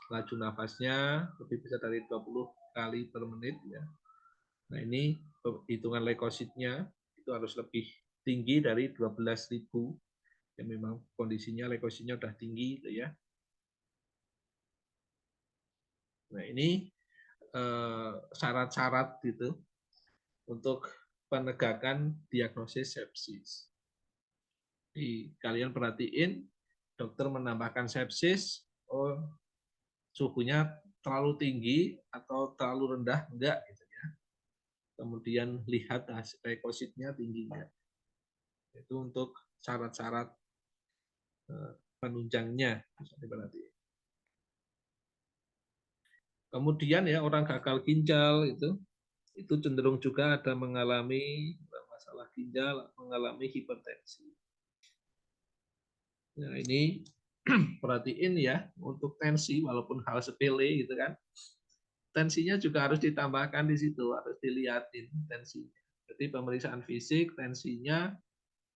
Laju nafasnya lebih besar dari 20 kali per menit ya. Nah, ini hitungan leukositnya itu harus lebih tinggi dari 12.000. Ya memang kondisinya leukositnya udah tinggi gitu ya. Nah, ini syarat-syarat gitu untuk penegakan diagnosis sepsis. Jadi kalian perhatiin dokter menambahkan sepsis, oh suhunya terlalu tinggi atau terlalu rendah enggak gitu ya. Kemudian lihat leukositnya tinggi enggak. Itu untuk syarat-syarat penunjangnya bisa diperhatikan. Kemudian ya orang gagal ginjal itu cenderung juga ada mengalami masalah ginjal, mengalami hipertensi. Nah, ini perhatiin ya untuk tensi walaupun hal sepele gitu kan. Tensinya juga harus ditambahkan di situ, harus dilihatin tensinya. Jadi pemeriksaan fisik, tensinya,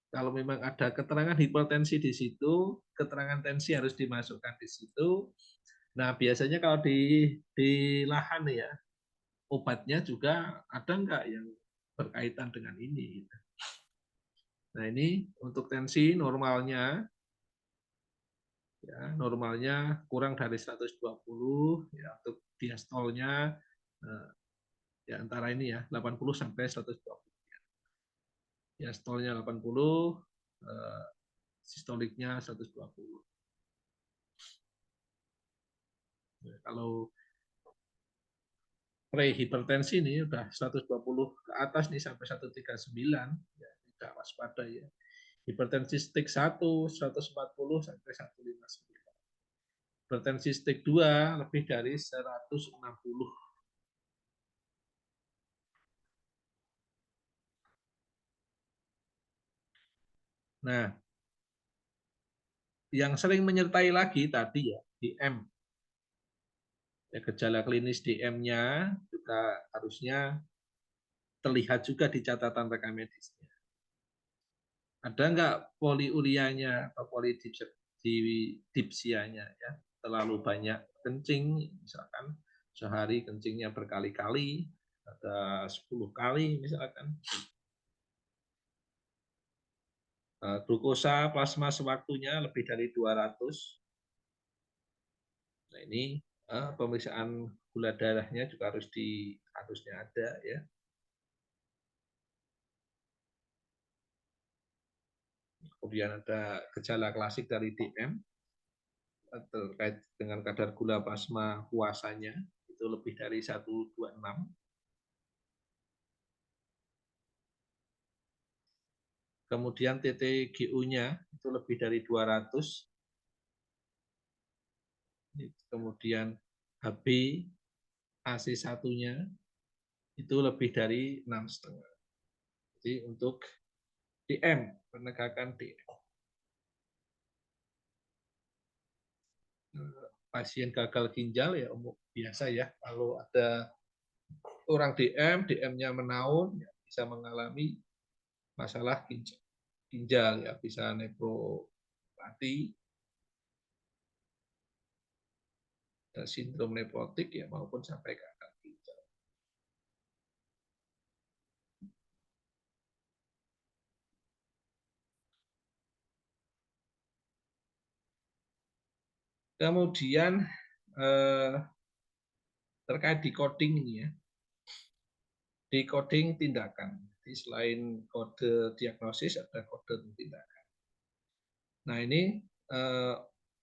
kalau memang ada keterangan hipertensi di situ, keterangan tensi harus dimasukkan di situ. Nah, biasanya kalau di lahan ya, obatnya juga ada nggak yang berkaitan dengan ini. Nah, ini untuk tensi normalnya, ya, normalnya kurang dari 120, ya, untuk diastolnya ya antara ini ya 80 sampai 120. Diastolnya 80, sistoliknya 120. Ya, kalau prehipertensi ini udah 120 ke atas nih sampai 139, ya tidak waspada ya. Hipertensi stage 1 140 sampai 159. Hipertensi stage 2 lebih dari 160. Nah, yang sering menyertai lagi tadi ya DM. Ya, gejala klinis DM-nya juga harusnya terlihat juga di catatan rekam medisnya. Ada nggak poliurianya atau polidipsianya ya, terlalu banyak kencing, misalkan sehari kencingnya berkali-kali, ada 10 kali misalkan. Glukosa plasma sewaktunya lebih dari 200. Nah, ini pemeriksaan gula darahnya juga harusnya ada ya. Kemudian ada gejala klasik dari DM terkait dengan kadar gula plasma puasanya itu lebih dari 126. Kemudian TTGU-nya itu lebih dari 200. Kemudian HB AC1-nya itu lebih dari 6,5. Jadi untuk DM, penegakan DM. Pasien gagal ginjal ya biasa ya, kalau ada orang DM-nya menaun ya bisa mengalami masalah ginjal ya, bisa nefropati, sindrom nephrotik ya, maupun sampai gagal ginjal. Kemudian terkait decoding ini ya, decoding tindakan. Jadi selain kode diagnosis ada kode tindakan. Nah ini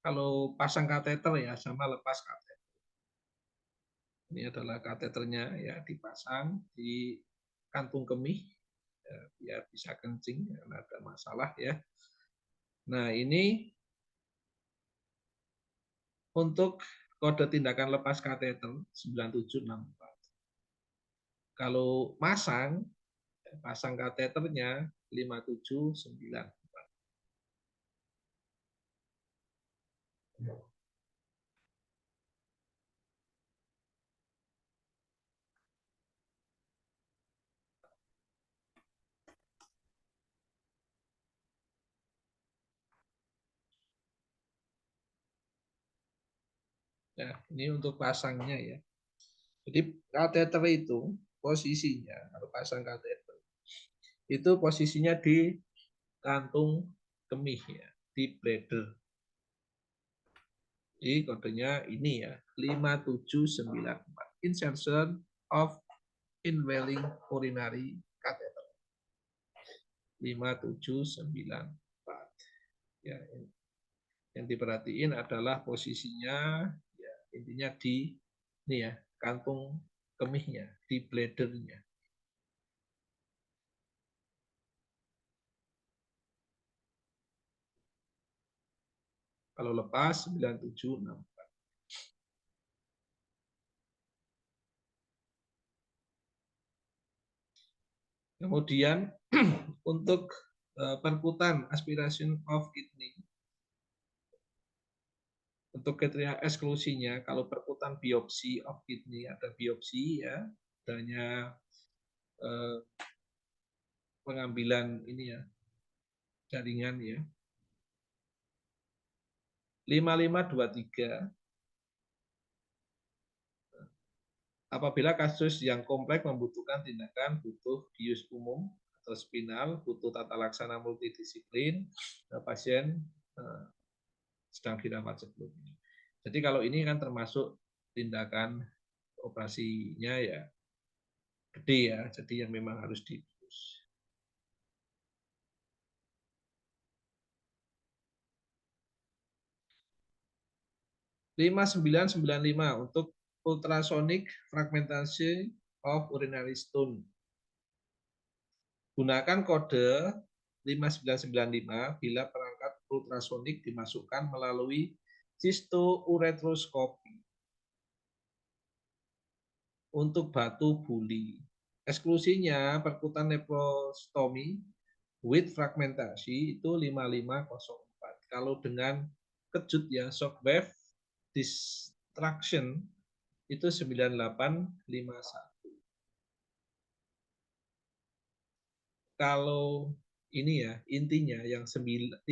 kalau pasang kateter ya sama lepas kateter. Ini adalah kateternya ya, dipasang di kantung kemih ya, biar bisa kencing karena ada masalah ya. Nah ini untuk kode tindakan lepas kateter 9764. Kalau pasang kateternya 5794. Ya, ini untuk pasangnya ya. Jadi kateter itu posisinya, kalau pasang kateter, itu posisinya di kantung kemih ya, di bladder. Jadi kodenya ini ya, 5794. Insertion of inhaling urinary catheter. 5794. Ya, yang diperhatiin adalah posisinya ya, intinya di ini ya, kantung kemihnya, di bladdernya. Kalau lepas 9764. Kemudian untuk perkutan aspiration of kidney, untuk kriteria eksklusinya, kalau perkutan biopsi of kidney, ada biopsi ya, adanya pengambilan ini ya, jaringan ya. 5523, apabila kasus yang kompleks membutuhkan tindakan, butuh bius umum atau spinal, butuh tata laksana multidisiplin, pasien sedang dirawat sebelumnya. Jadi kalau ini kan termasuk tindakan operasinya ya gede ya, jadi yang memang harus dibius. 5995 untuk ultrasonic fragmentasi of urinary stone. Gunakan kode 5995 bila perangkat ultrasonik dimasukkan melalui cystouretroskopi untuk batu buli. Eksklusinya perkutan nephrostomy with fragmentasi itu 5504. Kalau dengan kejut ya shockwave distraction itu 9851. Kalau ini ya intinya yang 5995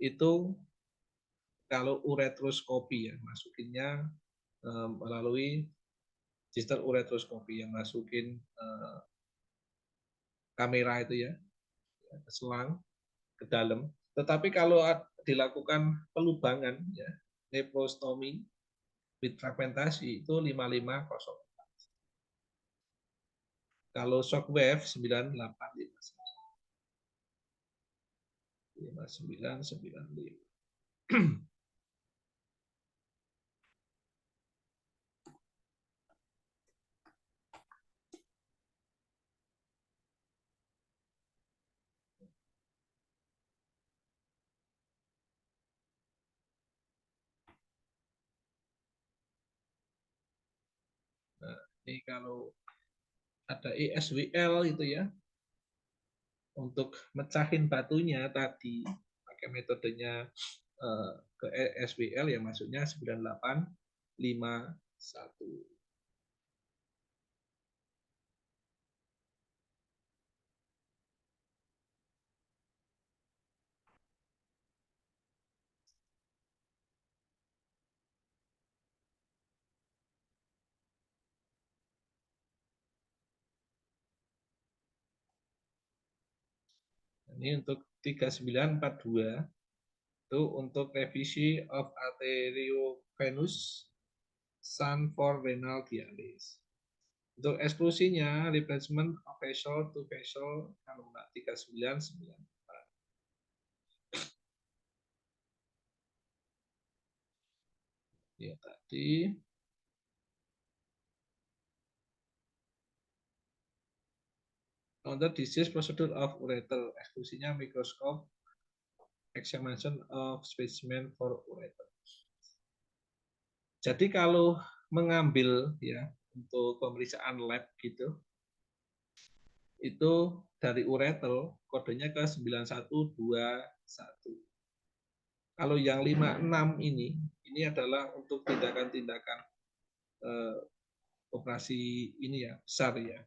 itu kalau uretroskopi ya masukinnya melalui sistem uretroskopi yang masukin kamera itu ya selang ke dalam. Tetapi kalau dilakukan pelubangan ya nephrostomy with fragmentasi itu 5504. Kalau shockwave 985995. Nah, ini kalau ada ESWL itu ya untuk mecahin batunya tadi pakai metodenya ke ESWL ya maksudnya 9851. Ini untuk 3942 itu untuk revisi of arteriovenous sun for renal dialysis. Untuk eksklusinya replacement of vessel to vessel kalau enggak 3994. Ya tadi under disease procedure of ureter eksklusinya microscope examination of specimen for ureter. Jadi kalau mengambil ya untuk pemeriksaan lab gitu itu dari ureter kodenya ke 9121. Kalau yang 56 ini adalah untuk tindakan-tindakan operasi ini ya besar ya.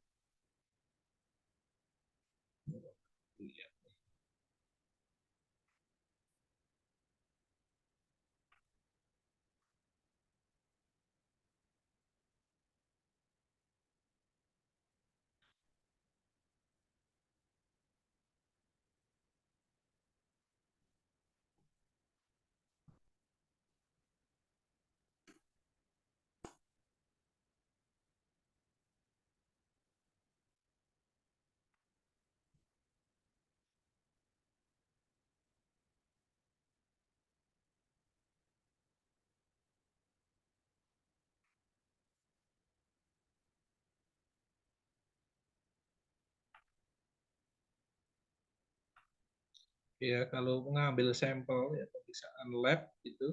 Ya kalau mengambil sampel ya pemeriksaan lab itu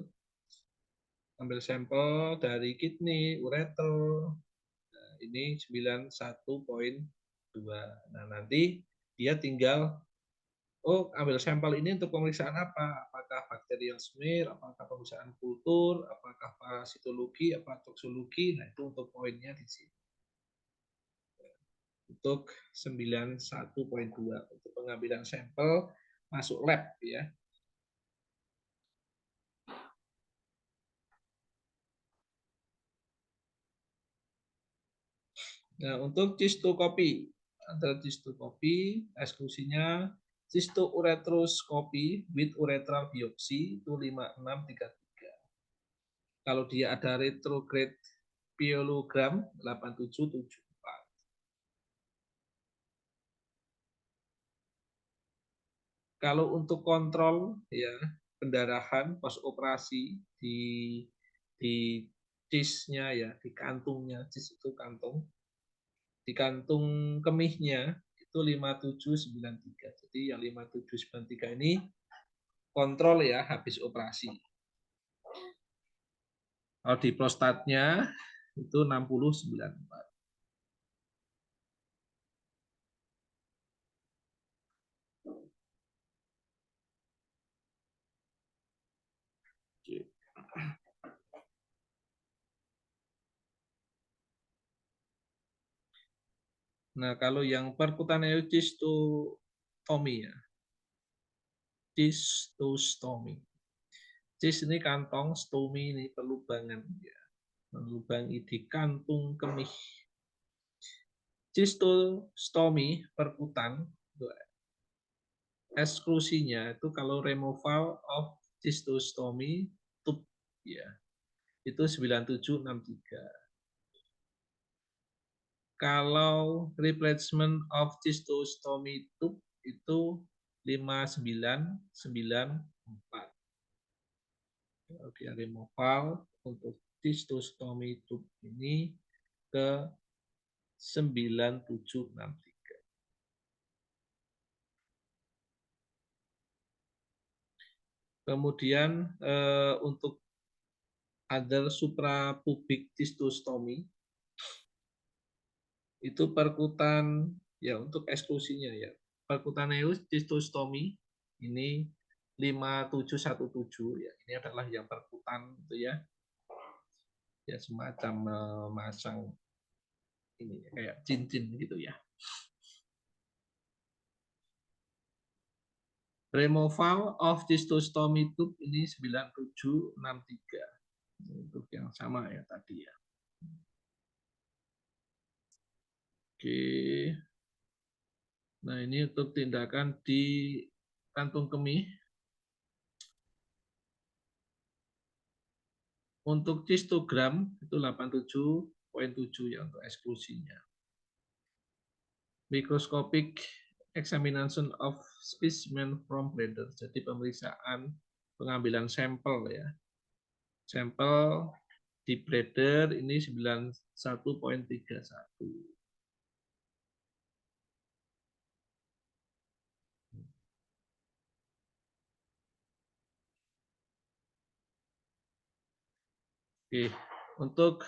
ambil sampel dari kidney, ureter, nah, ini 91.2. Nah, nanti dia tinggal ambil sampel ini untuk pemeriksaan apa? Apakah bacterial smear, apakah pemeriksaan kultur, apakah parasitologi, apa toksologi. Nah, itu untuk poinnya di sini. untuk 91.2 untuk pengambilan sampel masuk lab ya. Nah, untuk cistokopi, ada cistokopi, eksklusinya cistoureteroskopi with uretral biopsi itu 5633. Kalau dia ada retrograde pyelogram 8774. Kalau untuk kontrol ya pendarahan pas operasi di cis-nya ya, di kantungnya, cis itu kantung, di kantung kemihnya itu 5793. Jadi yang 5793 ini kontrol ya habis operasi. Kalau di prostatnya itu 6094. Nah, kalau yang percutaneous cystostomy ya, cystostomy. Cis ini kantong, stomy ini pelubangan ya. Melubangi di kantung kemih. Cystostomy perkutan eksklusinya itu kalau removal of cystostomy tube ya. Itu 9763. Kalau replacement of cystostomy tube itu 5994. Kalau dia removal untuk cystostomy tube ini ke 9763. Kemudian untuk other suprapubic cystostomy itu perkutan ya untuk eksklusinya ya. Percutaneous cystostomy ini 5717 ya. Ini adalah yang perkutan itu ya. Ya semacam memasang ini kayak cincin gitu ya. Removal of cystostomy tube ini 9763. Untuk yang sama ya tadi ya. Oke. Nah, ini untuk tindakan di kantung kemih. Untuk cistogram itu 87.7 ya untuk eksklusinya. Microscopic examination of specimen from bladder. Jadi pemeriksaan pengambilan sampel ya. Sampel di bladder ini 91.31. Oke, untuk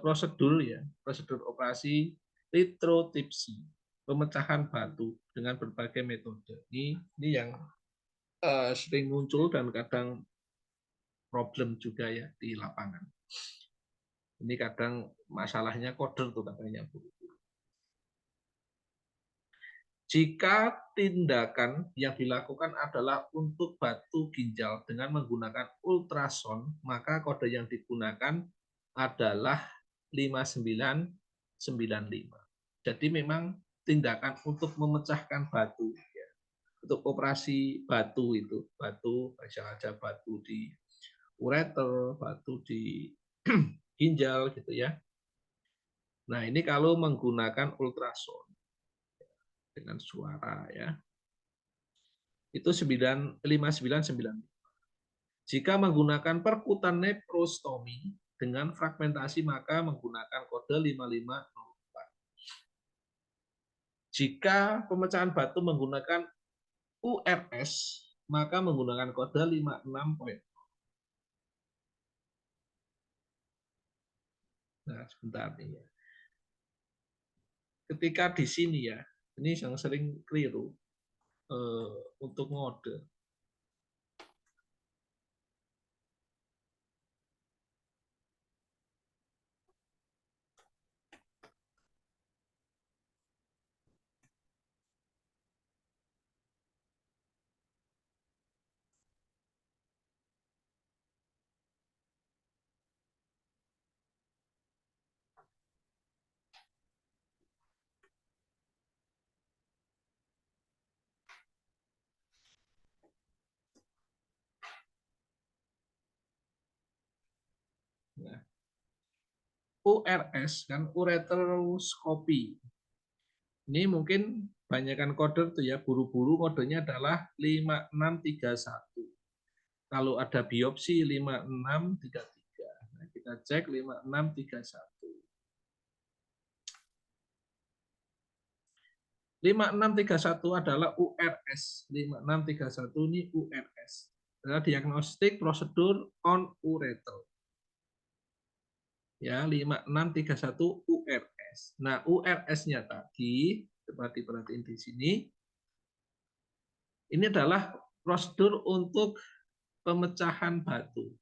prosedur ya, prosedur operasi lithotripsy, pemecahan batu dengan berbagai metode. Ini yang sering muncul dan kadang problem juga ya di lapangan. Ini kadang masalahnya koder tuh katanya Bu. Jika tindakan yang dilakukan adalah untuk batu ginjal dengan menggunakan ultrason, maka kode yang digunakan adalah 5995. Jadi memang tindakan untuk memecahkan batu, ya. Untuk operasi batu itu, batu, misalnya batu di ureter, batu di ginjal gitu ya. Nah ini kalau menggunakan ultrason dengan suara ya. Itu 5995. Jika menggunakan perkutan nephrostomy dengan fragmentasi maka menggunakan kode 5504. Jika pemecahan batu menggunakan URS maka menggunakan kode 56. Nah, sebentar nih ya. Ketika di sini ya, ini yang sering keliru untuk ngode. URS kan ureteroskopi. Ini mungkin banyakkan kode tuh ya, buru-buru kodenya adalah 5631. Kalau ada biopsi 5633. Nah, kita cek 5631. 5631 adalah URS. 5631 ini URS. Adalah diagnostik prosedur on ureter. Ya, 5631 URS. Nah, URS-nya tadi, coba diperhatiin di sini. Ini adalah prosedur untuk pemecahan batu.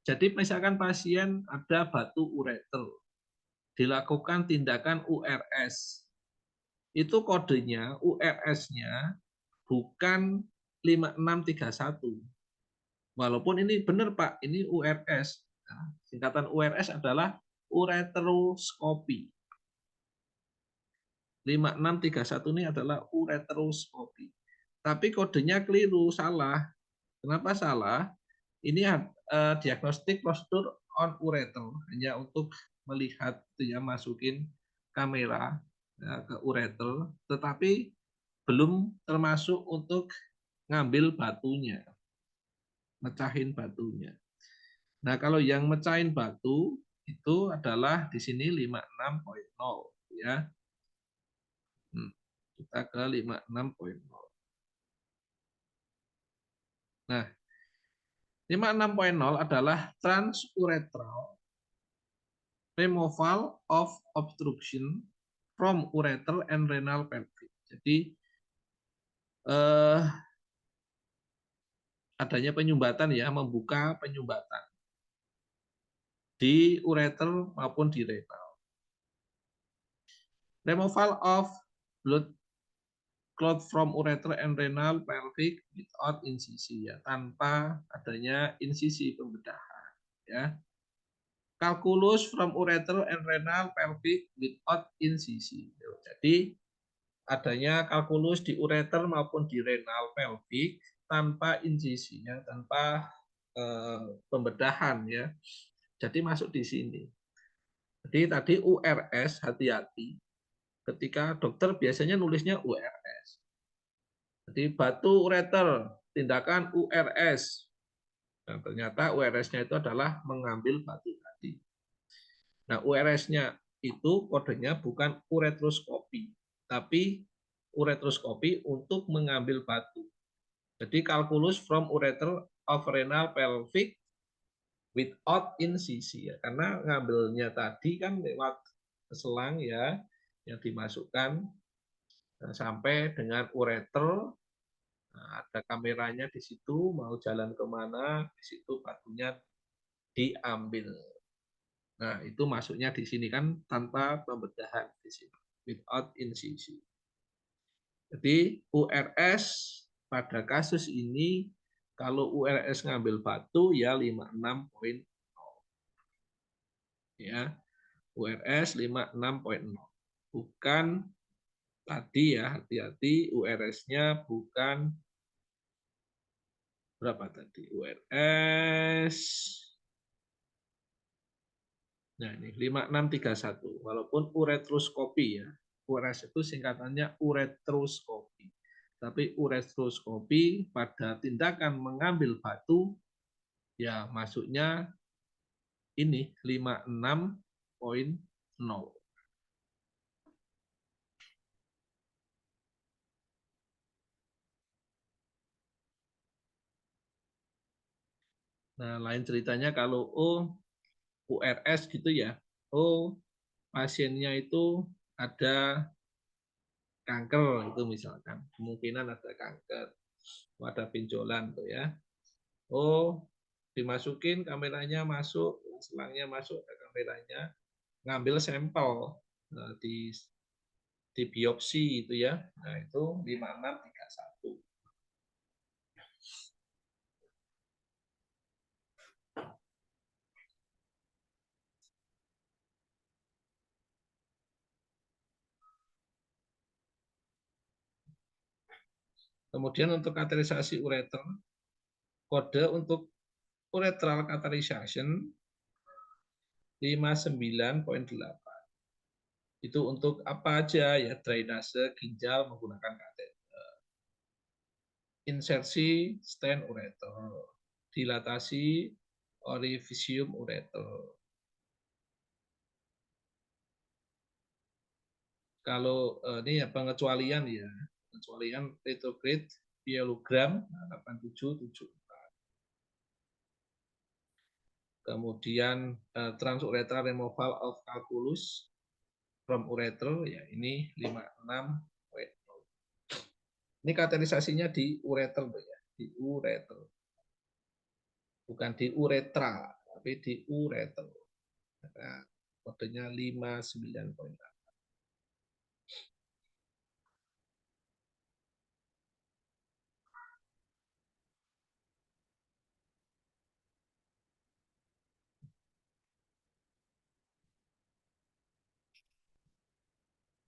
Jadi misalkan pasien ada batu ureter, dilakukan tindakan URS. Itu kodenya, URS-nya bukan 5631. Walaupun ini benar Pak, ini URS. Nah, singkatan URS adalah ureteroskopi. 5631 ini adalah ureteroskopi. Tapi kodenya keliru, salah. Kenapa salah? Ini diagnostik prosedur on ureter, hanya untuk melihat ya, masukin kamera ya, ke ureter, tetapi belum termasuk untuk ngambil batunya, mecahin batunya. Nah, kalau yang mecahin batu itu adalah di sini 56.0 ya. Kita ke 56.0. Nah, 56.0 adalah transuretral removal of obstruction from ureter and renal pelvic. Jadi adanya penyumbatan ya, membuka penyumbatan di ureter maupun di renal. Removal of blood clot from ureter and renal pelvic without insisi ya, tanpa adanya insisi pembedahan ya. Calculus from ureter and renal pelvic without insisi. Jadi adanya kalkulus di ureter maupun di renal pelvic tanpa insisi ya, tanpa pembedahan ya. Jadi masuk di sini. Jadi tadi URS, hati-hati. Ketika dokter biasanya nulisnya URS. Jadi batu ureter, tindakan URS. Nah, ternyata URS-nya itu adalah mengambil batu tadi. Nah, URS-nya itu kodenya bukan uretroskopi, tapi uretroskopi untuk mengambil batu. Jadi calculus from ureter of renal pelvic without insisi ya, karena ngambilnya tadi kan lewat selang ya, yang dimasukkan sampai dengan ureter. Nah, ada kameranya di situ, mau jalan kemana, di situ batunya diambil. Nah, itu masuknya di sini kan tanpa pembedahan di sini, without insisi. Jadi URS pada kasus ini kalau URS ngambil batu ya 56.0. Ya. URS 56.0. Bukan tadi ya, hati-hati URS-nya bukan berapa tadi? URS. Nah, ini 5631. Walaupun uretroskopi ya. URS itu singkatannya uretroskopi. Tapi uretroskopi pada tindakan mengambil batu ya masuknya ini 56.0. Nah, lain ceritanya kalau URS gitu ya. Pasiennya itu ada kanker itu misalkan. Kemungkinan ada kanker. Ada benjolan tuh ya. Dimasukin kameranya masuk, selangnya masuk ke kameranya, ngambil sampel di biopsi itu ya. Nah, itu 5631. Kemudian untuk kateterisasi ureter, kode untuk uretral catheterization 59,8. Itu untuk apa aja ya, drainase ginjal menggunakan kateter. Insersi stent ureter, dilatasi orifisium ureter. Kalau ini ya pengecualian ya, pengecualian retrograde pielogram 8774. Kemudian transuretral removal of calculus from ureter ya ini 56. Ini kateterisasinya di ureter ya, di ureter. Bukan di uretra, tapi di ureter. Nah, kodenya 59,8.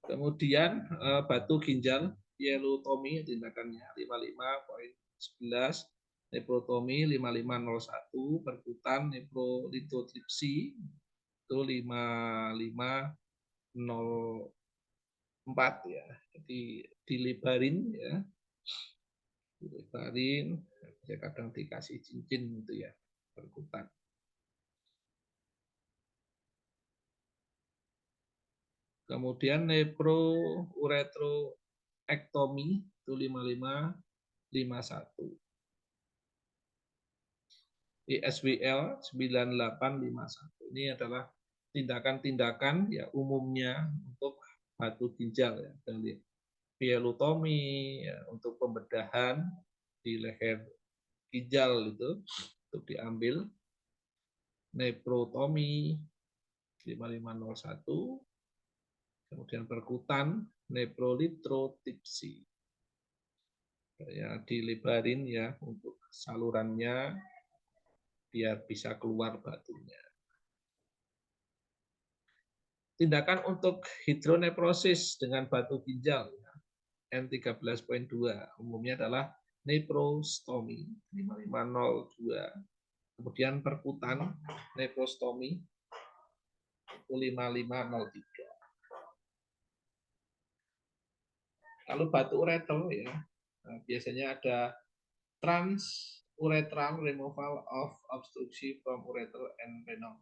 Kemudian batu ginjal pielotomi tindakannya 55,11, nephrotomi 5501, perkutan nephrolithotripsy itu 5504 ya. Jadi dilebarin ya. Dilebarin, ya kadang dikasih cincin gitu ya, perkutan. Kemudian neproureterektomi itu 5551. ISWL 9851. Ini adalah tindakan-tindakan ya umumnya untuk batu ginjal ya, dari pielotomi ya, untuk pembedahan di leher ginjal itu untuk diambil, nephrotomi 5501, kemudian perkutan nephrolithotripsy ya, dilebarin ya untuk salurannya biar bisa keluar batunya. Tindakan untuk hidronephrosis dengan batu ginjal N13.2 umumnya adalah nephrostomy 5502, kemudian perkutan nephrostomy 5503. Lalu batu ureter ya, biasanya ada transuretral removal of obstruction from ureter and renal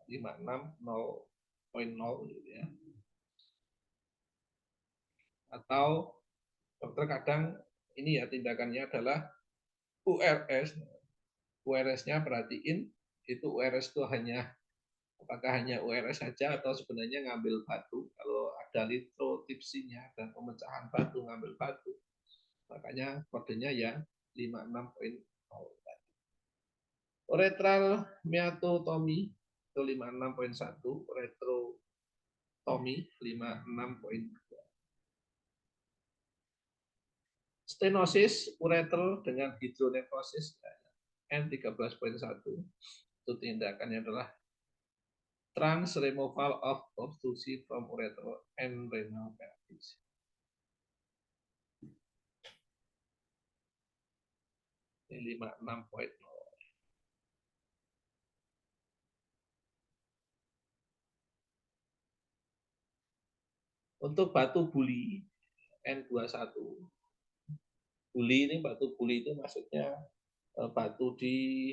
56,0.0 gitu ya. Atau dokter kadang ini ya tindakannya adalah URS. URS-nya perhatiin itu URS itu apakah hanya URS saja atau sebenarnya ngambil batu. Kalau ada lithotripsy-nya dan pemecahan batu ngambil batu, makanya kodenya ya 56,0. Uretral meatotomy itu 56,1, uretrotomy 56,2. Stenosis ureter dengan hidronephrosis N13.1 itu tindakannya adalah trans removal of obstruction from ureter and renal pelvis. Ini 56,0. Untuk batu buli N21. Buli ini batu buli itu maksudnya batu di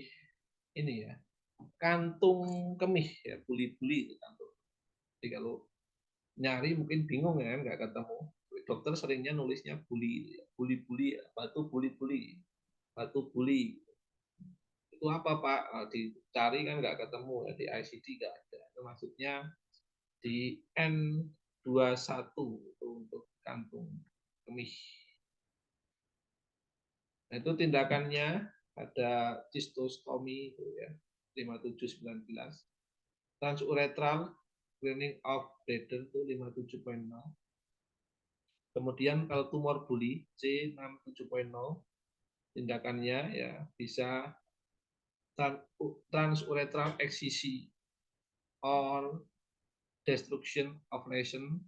ini ya, kantung kemih ya, buli-buli itu kantung. Jadi kalau nyari mungkin bingung ya, nggak ketemu. Dokter seringnya nulisnya buli, buli-buli, batu buli-buli, batu buli. Itu apa Pak? Dicari kan nggak ketemu ya, di ICD nggak ada. Itu maksudnya di N21 itu untuk kantung kemih. Nah, itu tindakannya ada cystostomy itu ya, 5719. Transuretral cleaning of bladder itu 57.0. Kemudian kalau tumor buli C67.0, tindakannya ya bisa transuretral excision or destruction of lesion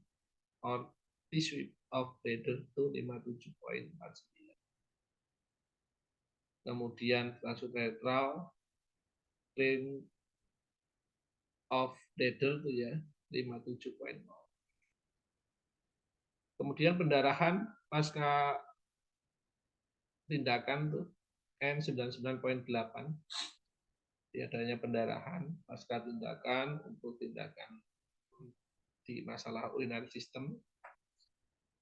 or tissue of bladder itu 57.49. Kemudian transuretral of Deder tuh ya, 57.0. Kemudian pendarahan pasca tindakan tuh N99.8, adanya pendarahan pasca tindakan untuk tindakan di masalah urinary system.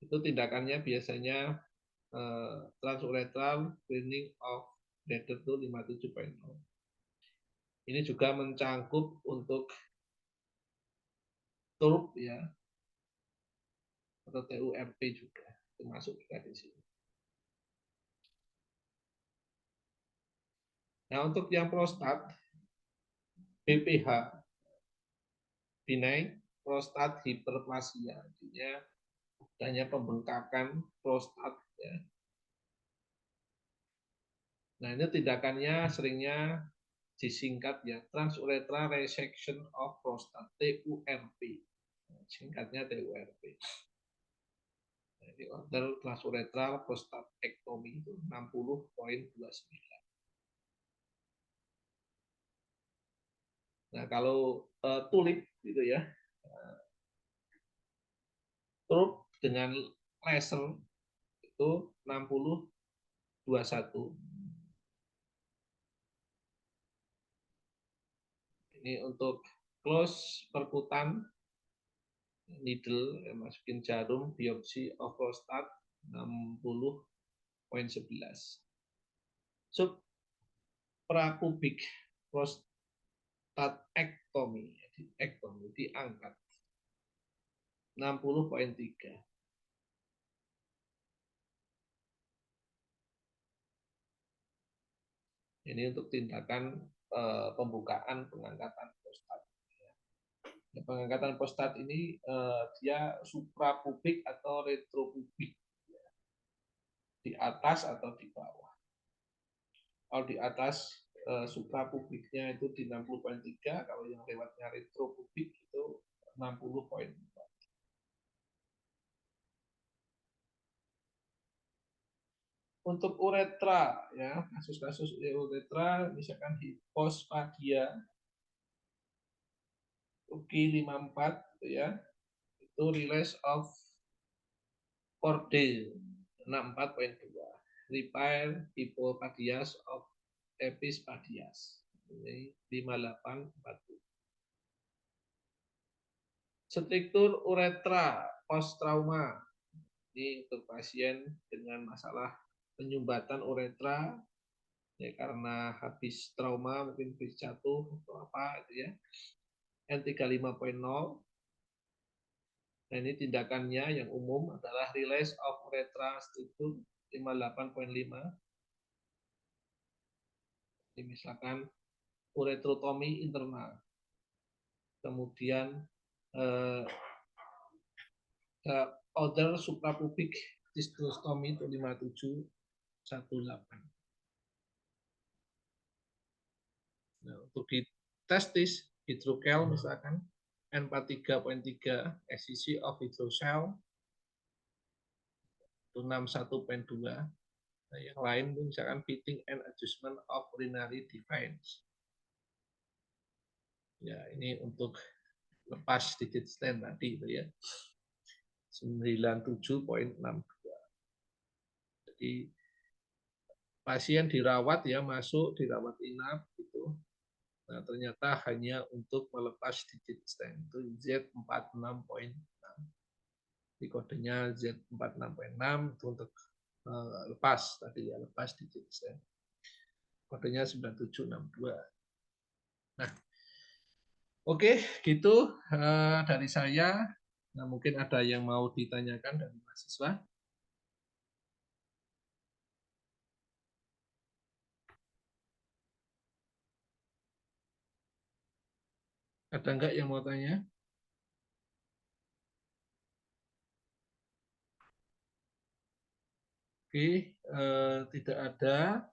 Itu tindakannya biasanya transurethral cleaning of bladder itu 57.0. Ini juga mencangkup untuk TURP ya, atau TURP juga, termasuk juga di sini. Nah, untuk yang prostat, BPH, benign prostat hiperplasia, artinya adanya pembengkakan prostat ya. Nah, ini tindakannya seringnya disingkat ya, transurethral resection of prostate, TURP. Singkatnya TURP. Jadi order transurethral prostatectomy itu 60.29. Nah, kalau tulip gitu ya, tulip dengan laser itu 60.21. Ini untuk close perkutan needle, masukin jarum biopsi of prostat 60.11. Suprapubik prostatectomy, diangkat 60.3. Ini untuk tindakan pembukaan pengangkatan prostat. Pengangkatan prostat ini dia suprapubik atau retropubik, di atas atau di bawah. Kalau di atas suprapubiknya itu di 60.3, kalau yang lewatnya retropubik itu 60.4. Untuk uretra ya, kasus-kasus uretra misalkan hipospadia UGI 54 gitu ya, itu release of Cordell 64.2, repair hipopadias of epispadias ini 58.40. Struktur uretra post trauma ini untuk pasien dengan masalah penyumbatan uretra ya, karena habis trauma mungkin habis jatuh atau apa itu ya, N35.0. Nah, ini tindakannya yang umum adalah release of uretra struktur 58.5. Ini misalkan uretrotomi internal. Kemudian other suprapubik hysterostomy itu 5718. Nah, untuk di testis hidrokel misalkan N43.3 SCC of hydrocell itu 61.2. Nah, yang lain misalkan fitting and adjustment of urinary device. Ya, ini untuk lepas digit stent tadi itu ya. 97.62. Jadi pasien dirawat ya, masuk dirawat inap gitu. Nah, ternyata hanya untuk melepas digit stent itu Z46.6. Di kodenya Z46.6 itu untuk lepas tadi ya, lepas digit stent. Kodenya 9762. Nah, oke, gitu dari saya. Nah, mungkin ada yang mau ditanyakan dari mahasiswa. Ada enggak yang mau tanya? Oke, tidak ada.